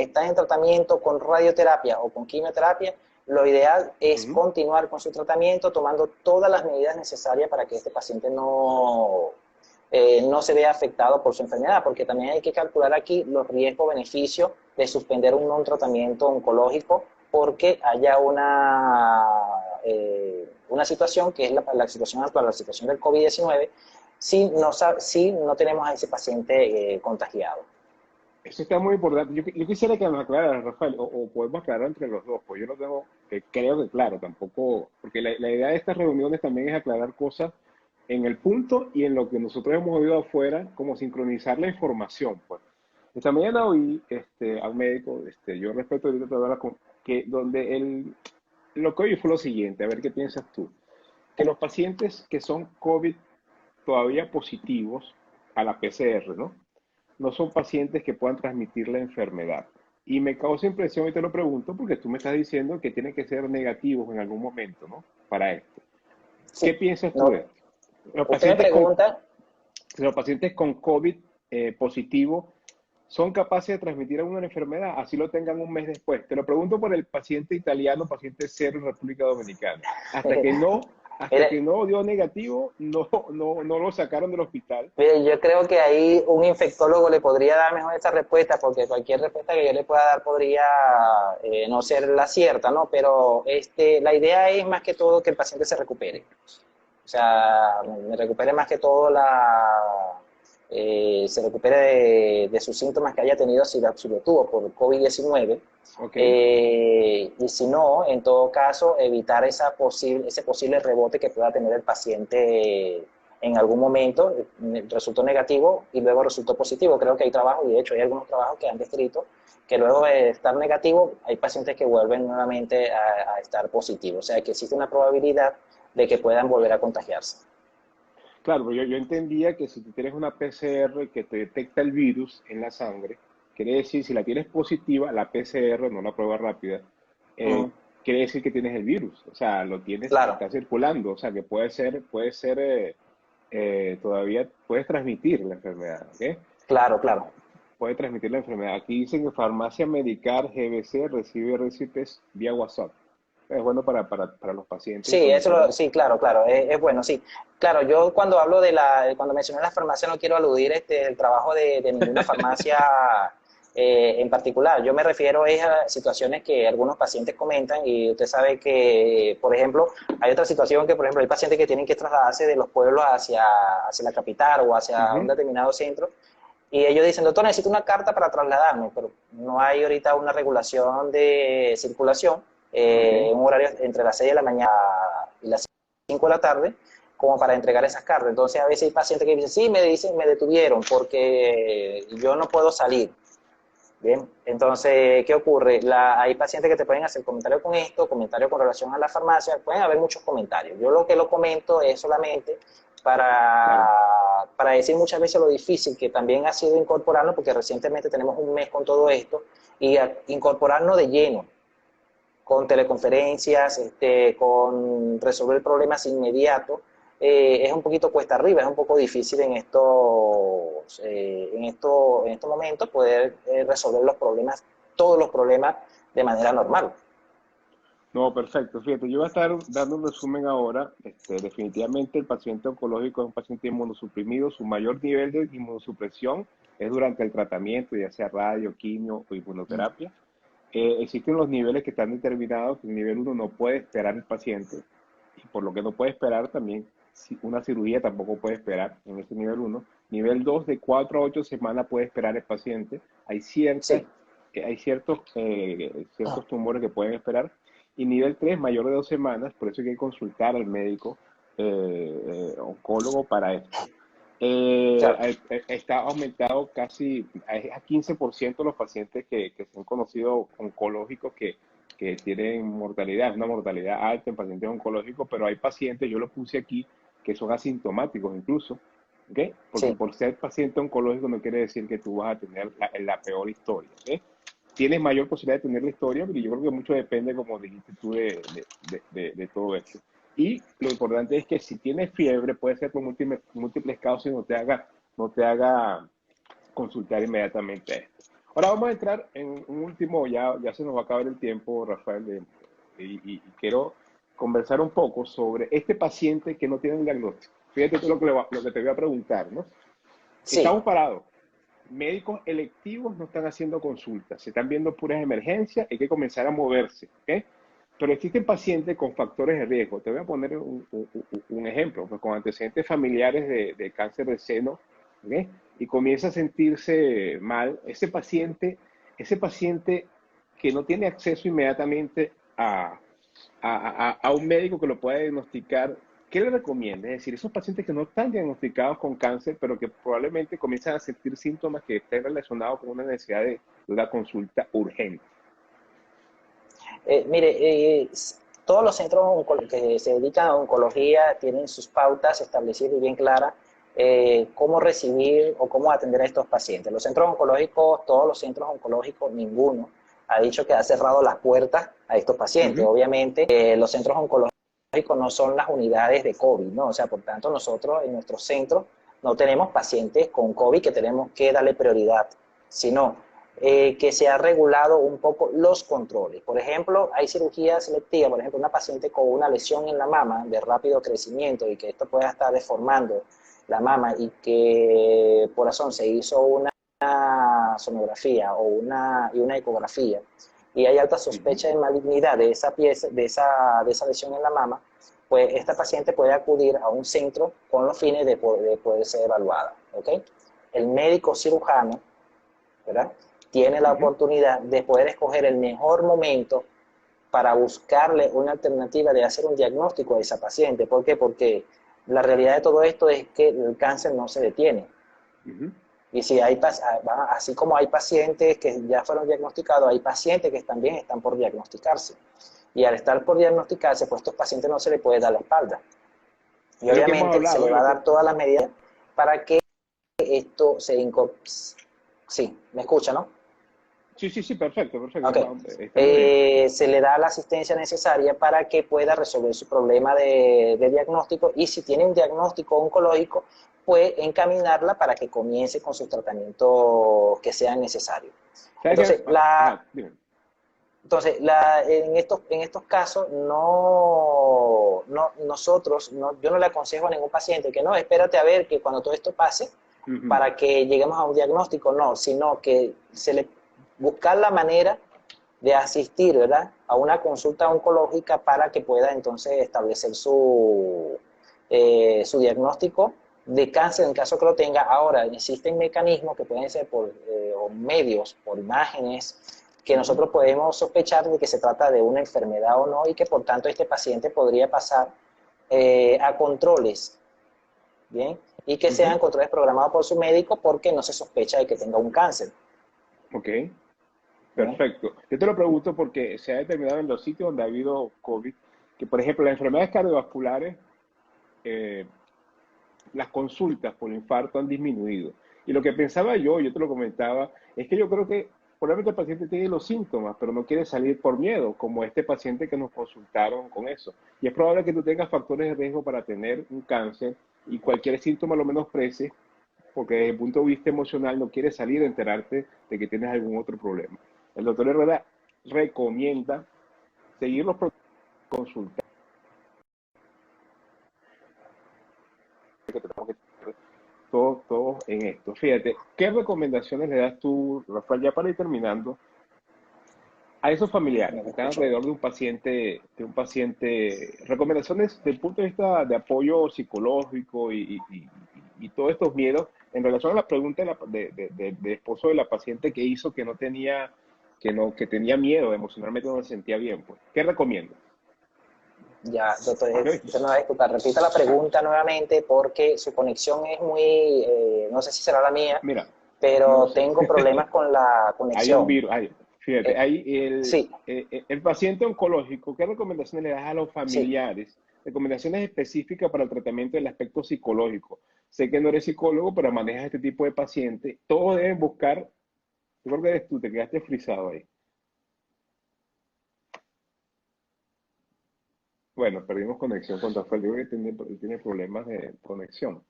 está en tratamiento con radioterapia o con quimioterapia, lo ideal es continuar con su tratamiento tomando todas las medidas necesarias para que este paciente no se vea afectado por su enfermedad, porque también hay que calcular aquí los riesgos-beneficios de suspender un tratamiento oncológico porque haya una situación que es la situación actual, la situación del COVID-19, si no tenemos a ese paciente contagiado. Eso está muy importante. Yo quisiera que nos aclarara, Rafael, o podemos aclarar entre los dos, pues yo no tengo, creo que claro, tampoco, porque la idea de estas reuniones también es aclarar cosas en el punto y en lo que nosotros hemos oído afuera, como sincronizar la información, pues. Esta mañana oí al médico, yo respeto ahorita toda que donde lo que oí fue lo siguiente, a ver qué piensas tú, que los pacientes que son COVID todavía positivos a la PCR, ¿no? No son pacientes que puedan transmitir la enfermedad. Y me causa impresión, y te lo pregunto, porque tú me estás diciendo que tienen que ser negativos en algún momento, ¿no? Para esto. Sí. ¿Qué piensas tú de esto? Usted me pregunta. Los pacientes con COVID positivo son capaces de transmitir alguna enfermedad, así lo tengan un mes después. Te lo pregunto por el paciente italiano, paciente cero en República Dominicana. Hasta que no dio negativo, no lo sacaron del hospital. Mire, yo creo que ahí un infectólogo le podría dar mejor esa respuesta, porque cualquier respuesta que yo le pueda dar podría no ser la cierta, ¿no? Pero la idea es más que todo que el paciente se recupere. O sea, me recupere más que todo se recupere de sus síntomas que haya tenido si lo tuvo por COVID-19. Y si no, en todo caso, evitar ese posible rebote que pueda tener el paciente en algún momento. Resultó negativo y luego resultó positivo. Creo que hay trabajos, y de hecho hay algunos trabajos que han descrito que luego de estar negativo hay pacientes que vuelven nuevamente a estar positivos. O sea, que existe una probabilidad de que puedan volver a contagiarse. Claro, yo entendía que si tú tienes una PCR que te detecta el virus en la sangre, quiere decir, si la tienes positiva, la PCR, no la prueba rápida, quiere decir que tienes el virus. O sea, lo tienes, claro. Está circulando. O sea, que todavía puedes transmitir la enfermedad. ¿Okay? Claro, claro. Puede transmitir la enfermedad. Aquí dicen que Farmacia Medicar GBC recibe recipes vía WhatsApp. Es bueno para los pacientes. Sí, sí, claro, es bueno, sí. Claro, yo cuando hablo cuando mencioné la farmacia no quiero aludir el trabajo de ninguna farmacia en particular. Yo me refiero a situaciones que algunos pacientes comentan y usted sabe que, por ejemplo, hay otra situación que, por ejemplo, hay pacientes que tienen que trasladarse de los pueblos hacia la capital o hacia un determinado centro. Y ellos dicen, doctor, necesito una carta para trasladarme, pero no hay ahorita una regulación de circulación. Un horario entre las 6 de la mañana y las 5 de la tarde, como para entregar esas cartas. Entonces, a veces hay pacientes que dicen, sí, me detuvieron porque yo no puedo salir. Bien, entonces, ¿qué ocurre? Hay pacientes que te pueden hacer comentarios con esto, comentarios con relación a la farmacia, pueden haber muchos comentarios. Yo lo que lo comento es solamente Claro. para decir muchas veces lo difícil que también ha sido incorporarnos, porque recientemente tenemos un mes con todo esto, y incorporarnos de lleno con teleconferencias, con resolver problemas inmediatos, es un poquito cuesta arriba, es un poco difícil en estos momentos poder resolver los problemas, todos los problemas de manera normal. No, perfecto. Fíjate, yo voy a estar dando un resumen ahora. Definitivamente el paciente oncológico es un paciente inmunosuprimido. Su mayor nivel de inmunosupresión es durante el tratamiento, ya sea radio, quimio o inmunoterapia. Existen los niveles que están determinados. El nivel uno no puede esperar el paciente. Y por lo que no puede esperar también, una cirugía tampoco puede esperar en ese nivel uno. Nivel 2 de 4 a 8 semanas puede esperar el paciente. Hay ciertas, Sí. hay ciertos tumores que pueden esperar. Y nivel 3 mayor de 2 semanas, por eso hay que consultar al médico oncólogo para esto. Claro. Está aumentado casi a 15% los pacientes que se han conocido oncológicos que tienen mortalidad, es una mortalidad alta en pacientes oncológicos, pero hay pacientes, yo lo puse aquí, que son asintomáticos incluso, ¿ok? Porque Sí. por ser paciente oncológico no quiere decir que tú vas a tener la peor historia, ¿ok? Tienes mayor posibilidad de tener la historia, pero yo creo que mucho depende, como dijiste tú, de todo esto. Y lo importante es que si tienes fiebre, puede ser por múltiples causas y no te haga consultar inmediatamente esto. Ahora vamos a entrar en un último, ya se nos va a acabar el tiempo, Rafael, y quiero conversar un poco sobre este paciente que no tiene el diagnóstico. Fíjate tú lo que te voy a preguntar, ¿no? Sí. Estamos parados. Médicos electivos no están haciendo consultas, se están viendo puras emergencias, hay que comenzar a moverse, ¿ok? Pero existen pacientes con factores de riesgo. Te voy a poner un ejemplo, pues con antecedentes familiares de cáncer de seno, ¿ok? Y comienza a sentirse mal. Ese paciente que no tiene acceso inmediatamente a un médico que lo pueda diagnosticar, ¿qué le recomienda? Es decir, esos pacientes que no están diagnosticados con cáncer, pero que probablemente comienzan a sentir síntomas que estén relacionados con una necesidad de una consulta urgente. Mire, todos los centros que se dedican a oncología tienen sus pautas establecidas y bien claras, cómo recibir o cómo atender a estos pacientes. Los centros oncológicos, todos los centros oncológicos, ninguno ha dicho que ha cerrado las puertas a estos pacientes. Ujú. Obviamente, los centros oncológicos no son las unidades de COVID, ¿no? O sea, por tanto, nosotros en nuestros centros no tenemos pacientes con COVID que tenemos que darle prioridad, sino que se ha regulado un poco los controles. Por ejemplo, hay cirugía selectiva, por ejemplo, una paciente con una lesión en la mama de rápido crecimiento y que esto pueda estar deformando la mama y que por razón se hizo una sonografía y una ecografía y hay alta Ujú. sospecha de malignidad de esa pieza, de esa lesión en la mama, pues esta paciente puede acudir a un centro con los fines de poder ser evaluada, ¿ok? El médico cirujano, ¿verdad?, tiene la Ujú. oportunidad de poder escoger el mejor momento para buscarle una alternativa de hacer un diagnóstico a esa paciente. ¿Por qué? Porque la realidad de todo esto es que el cáncer no se detiene. Ujú. Y si así como hay pacientes que ya fueron diagnosticados, hay pacientes que también están por diagnosticarse. Y al estar por diagnosticarse, pues a estos pacientes no se les puede dar la espalda. Y Es lo que hemos obviamente se hablado, le es va a lo que... dar todas las medidas para que esto se incorpore. Sí, me escucha, ¿no? Sí, sí, sí, perfecto, perfecto. Ok. Está muy bien. Se le da la asistencia necesaria para que pueda resolver su problema de diagnóstico y si tiene un diagnóstico oncológico, pues encaminarla para que comience con sus tratamientos que sean necesarios. ¿Sabes qué? Entonces, Ajá, dime. en estos casos, nosotros, yo no le aconsejo a ningún paciente que no, espérate a ver que cuando todo esto pase, Ujú. para que lleguemos a un diagnóstico, no, sino que buscar la manera de asistir, ¿verdad?, a una consulta oncológica para que pueda entonces establecer su diagnóstico de cáncer en caso que lo tenga. Ahora, existen mecanismos que pueden ser o medios, por imágenes, que Ujú. nosotros podemos sospechar de que se trata de una enfermedad o no y que por tanto este paciente podría pasar a controles, ¿bien? Y que Ujú. sean controles programados por su médico porque no se sospecha de que tenga un cáncer. Ok. ¿no? Perfecto. Yo te lo pregunto porque se ha determinado en los sitios donde ha habido COVID que, por ejemplo, las enfermedades cardiovasculares, eh, las consultas por infarto han disminuido. Y lo que pensaba yo te lo comentaba, es que yo creo que probablemente el paciente tiene los síntomas, pero no quiere salir por miedo, como este paciente que nos consultaron con eso. Y es probable que tú tengas factores de riesgo para tener un cáncer y cualquier síntoma lo menosprecies, porque desde el punto de vista emocional no quieres salir a enterarte de que tienes algún otro problema. El doctor Herrera recomienda seguir los consultas que tenemos que tener todos en esto. Fíjate, ¿qué recomendaciones le das tú, Rafael, ya para ir terminando, a esos familiares No que te están escucho. alrededor de un paciente, recomendaciones desde el punto de vista de apoyo psicológico y todos estos miedos en relación a la pregunta de esposo de la paciente que hizo que no tenía, que tenía miedo, emocionalmente no se sentía bien, pues? ¿Qué recomiendas? Ya, doctor, ¿Me oíste? usted no va a disculpar. Repita la pregunta nuevamente porque su conexión es muy, no sé si será la mía, Mira, no lo pero sé. tengo problemas con la Hay un conexión. virus, fíjate, Eh, hay sí, el paciente oncológico, ¿qué recomendaciones le das a los sí. familiares? Recomendaciones específicas para el tratamiento del aspecto psicológico. Sé que no eres psicólogo, pero manejas este tipo de pacientes. Todos deben buscar, yo creo que eres tú, te quedaste frisado ahí. Bueno, perdimos conexión con Rafael, yo creo que tiene problemas de conexión.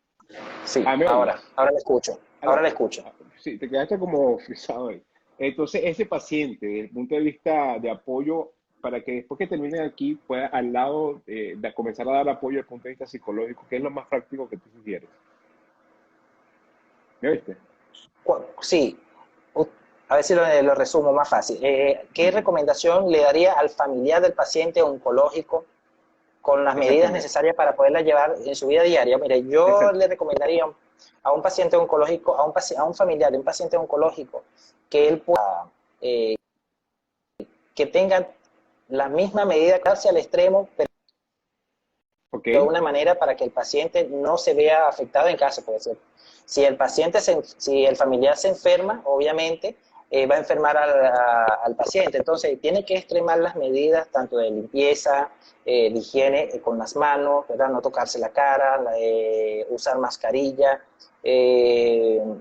Sí, Ah, ¿me oyes? ahora le escucho, ahora Aló. le escucho. Sí, te quedaste como frisado ahí. Entonces, ese paciente, desde el punto de vista de apoyo, para que después que termine aquí, pueda al lado de comenzar a dar apoyo desde el punto de vista psicológico, ¿qué es lo más práctico que tú sugieres? ¿Me oíste? Sí, U- a ver si lo resumo más fácil. ¿Qué Ujú. recomendación le daría al familiar del paciente oncológico con las medidas Exactamente, necesarias para poderla llevar en su vida diaria? Mire, yo exacto. le recomendaría a un paciente oncológico, a un familiar de un paciente oncológico, que él pueda, que tenga la misma medida casi al extremo, pero Ok, de una manera para que el paciente no se vea afectado en caso, puede ser. Si el familiar se enferma, obviamente va a enfermar al paciente. Entonces, tiene que extremar las medidas tanto de limpieza, de higiene con las manos, ¿verdad? No tocarse la cara, usar mascarilla,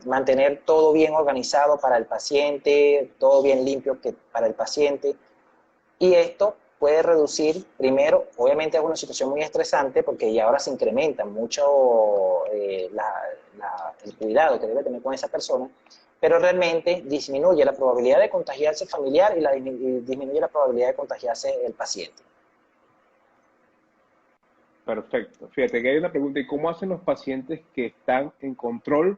mantener todo bien organizado para el paciente, todo bien limpio para el paciente. Y esto puede reducir, primero, obviamente es una situación muy estresante porque ya ahora se incrementa mucho el cuidado que debe tener con esa persona, pero realmente disminuye la probabilidad de contagiarse familiar y disminuye la probabilidad de contagiarse el paciente. perfecto. Fíjate que hay una pregunta, ¿y cómo hacen los pacientes que están en control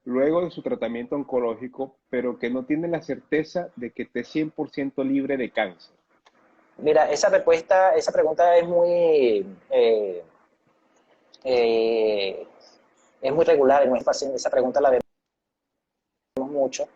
luego de su tratamiento oncológico, pero que no tienen la certeza de que esté 100% libre de cáncer? Mira, esa pregunta eh, es muy regular, es muy fácil, esa pregunta la mucho.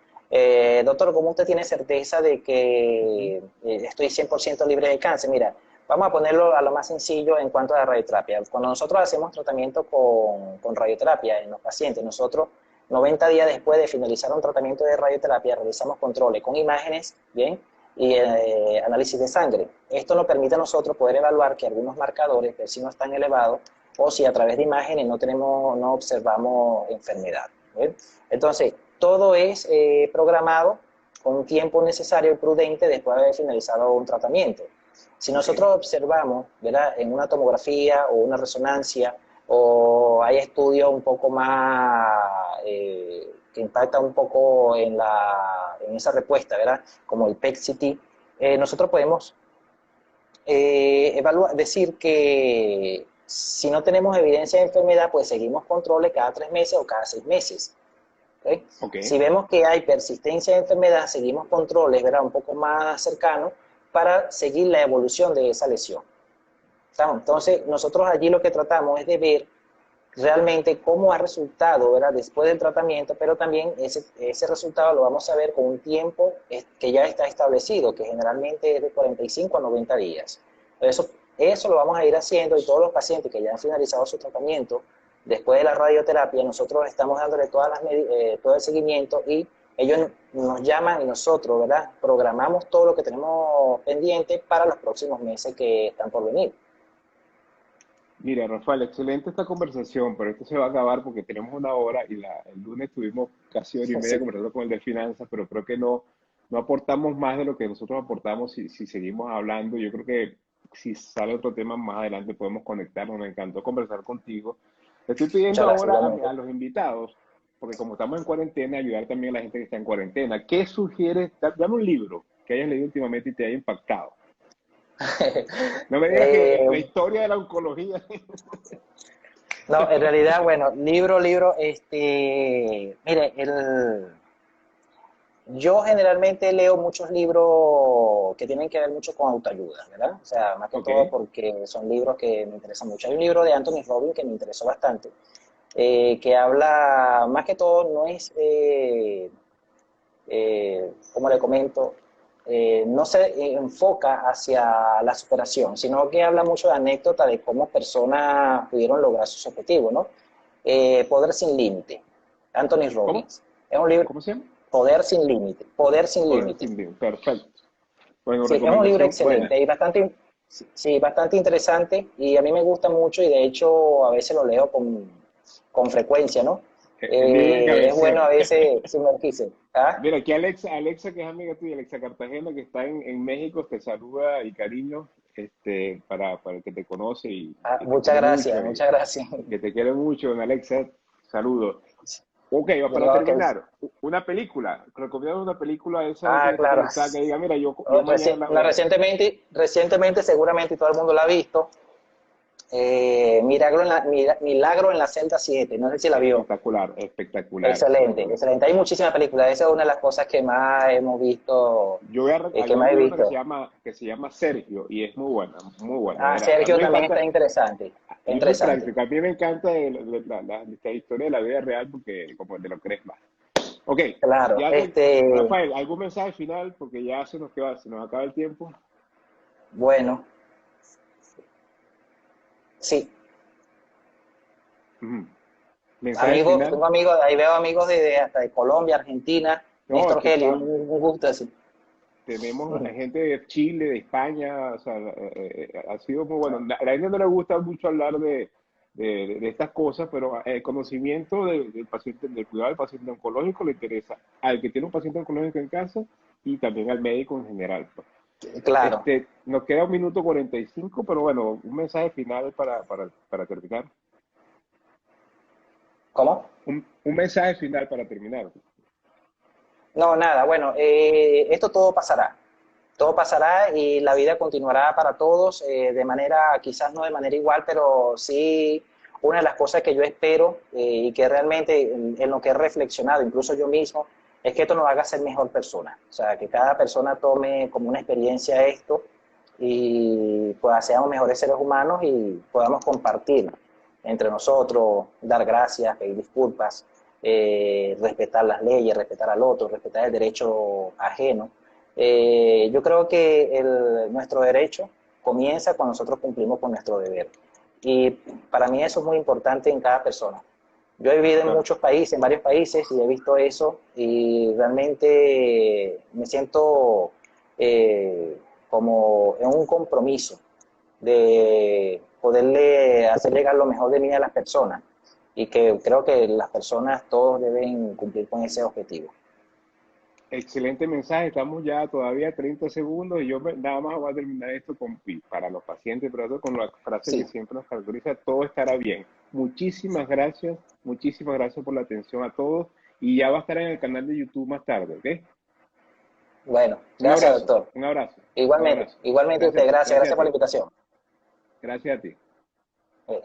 Doctor, ¿cómo usted tiene certeza de Ujú. que estoy 100% libre de cáncer? Mira, vamos a ponerlo a lo más sencillo en cuanto a la radioterapia. Cuando nosotros hacemos tratamiento con radioterapia en los pacientes, nosotros 90 días después de finalizar un tratamiento de radioterapia realizamos controles con imágenes, ¿bien? Y análisis de sangre. Esto nos permite a nosotros poder evaluar que algunos marcadores, que si no están elevados, o si a través de imágenes no observamos enfermedad. ¿Bien? Entonces, todo es programado con un tiempo necesario y prudente después de haber finalizado un tratamiento. Si Ok, nosotros observamos, ¿verdad?, en una tomografía o una resonancia, o hay estudios un poco más que impactan un poco en esa respuesta, ¿verdad?, como el PET-CT, nosotros podemos decir que si no tenemos evidencia de enfermedad, pues seguimos controles cada 3 meses o cada 6 meses. ¿Okay? ok. Si vemos que hay persistencia de enfermedad, seguimos controles, ¿verdad?, un poco más cercanos para seguir la evolución de esa lesión. Entonces, nosotros allí lo que tratamos es de ver realmente cómo ha resultado, ¿verdad?, después del tratamiento, pero también ese resultado lo vamos a ver con un tiempo que ya está establecido, que generalmente es de 45 a 90 días. Eso lo vamos a ir haciendo y todos los pacientes que ya han finalizado su tratamiento, después de la radioterapia, nosotros estamos dándole todo el seguimiento y ellos nos llaman y nosotros, ¿verdad? Programamos todo lo que tenemos pendiente para los próximos meses que están por venir. Mira, Rafael, excelente esta conversación, pero esto se va a acabar porque tenemos una hora y el lunes tuvimos casi hora y media Sí, conversando con el de finanzas, pero creo que no aportamos más de lo que nosotros aportamos si seguimos hablando. Yo creo que si sale otro tema más adelante podemos conectarnos. Me encantó conversar contigo. Le estoy pidiendo muchas gracias, ahora igualmente. a los invitados, porque como estamos en cuarentena, ayudar también a la gente que está en cuarentena. ¿Qué sugieres? Dame un libro que hayas leído últimamente y te haya impactado. No me digas que Eh, la historia de la oncología. no, en realidad, bueno, libro, mire, yo generalmente leo muchos libros que tienen que ver mucho con autoayuda, ¿verdad? O sea, más que Ok, todo porque son libros que me interesan mucho. Hay un libro de Anthony Robbins que me interesó bastante, que habla, más que todo, no es, como le comento, no se enfoca hacia la superación, sino que habla mucho de anécdotas de cómo personas pudieron lograr sus objetivos, ¿no? Poder sin límite, Anthony ¿cómo? Robbins. Es un libro, ¿Cómo se llama? Poder sin límite, Poder sin Poder límite. sin límite. Perfecto. Bueno, Sí, es un libro recomendación buena. excelente y bastante, sí, bastante interesante y a mí me gusta mucho y de hecho a veces lo leo con frecuencia, ¿no? El libro de Es bueno a cabecera. veces sumergirse. ¿Ah? Mira, aquí Alexa, que es amiga tuya, Alexa Cartagena, que está en México, te saluda y cariño, para el que te conoce Ah, y te muchas quiere gracias, mucho muchas gracias. y que te quiere mucho, don Alexa, saludos. Ok, para No, terminar, una película. ¿Recomiendas una película de esa que te claro. proyectada que diga, mira, yo mañana la voy a ver? Recientemente seguramente todo el mundo la ha visto. Milagro en la celda 7, no sé si la vio. Espectacular, espectacular, Excelente, espectacular. excelente. Hay muchísimas películas. Esa es una de las cosas que más hemos visto, Yo que voy más a he ver una visto. que se llama Sergio y es muy buena, muy buena. Ah, Mira, a mí Sergio me también está encanta, interesante. Está yo soy interesante. práctico, a mí me encanta esta historia de la vida real porque como te lo crees más. Ok, Claro. Rafael, ¿algún mensaje final? Porque ya se nos acaba el tiempo. Bueno, sí. Ujú. Mensaje Amigos, final. tengo amigos, ahí veo amigos hasta de Colombia, Argentina. No, Néstor aquí Gelio, está. un gusto así. Tenemos gente de Chile, de España, o sea, ha sido muy bueno. La gente no le gusta mucho hablar de estas cosas, pero el conocimiento del paciente, del cuidado del paciente oncológico le interesa al que tiene un paciente oncológico en casa y también al médico en general, pues. Claro. Nos queda 1 minuto 45, pero bueno, un mensaje final para terminar. ¿Cómo? Un mensaje final para terminar. No, nada, bueno, esto todo pasará. Todo pasará y la vida continuará para todos de manera, quizás no de manera igual, pero sí una de las cosas que yo espero y que realmente en lo que he reflexionado, incluso yo mismo, es que esto nos haga ser mejor persona. O sea, que cada persona tome como una experiencia esto y pues seamos mejores seres humanos y podamos compartir entre nosotros, dar gracias, pedir disculpas, respetar las leyes, respetar al otro, respetar el derecho ajeno. Yo creo que nuestro derecho comienza cuando nosotros cumplimos con nuestro deber. Y para mí eso es muy importante en cada persona. Yo he vivido en muchos países, en varios países, y he visto eso y realmente me siento como en un compromiso de poderle hacer llegar lo mejor de mí a las personas y que creo que las personas todos deben cumplir con ese objetivo. Excelente mensaje, estamos ya todavía a 30 segundos y nada más voy a terminar esto para los pacientes, pero con la frase que Sí, siempre nos caracteriza, todo estará bien. Muchísimas gracias por la atención a todos y ya va a estar en el canal de YouTube más tarde, ¿ok? bueno, gracias doctor. Un abrazo, un Igualmente, abrazo. igualmente usted, gracias, Gracias a gracias por la ti, invitación. gracias a ti. Eh,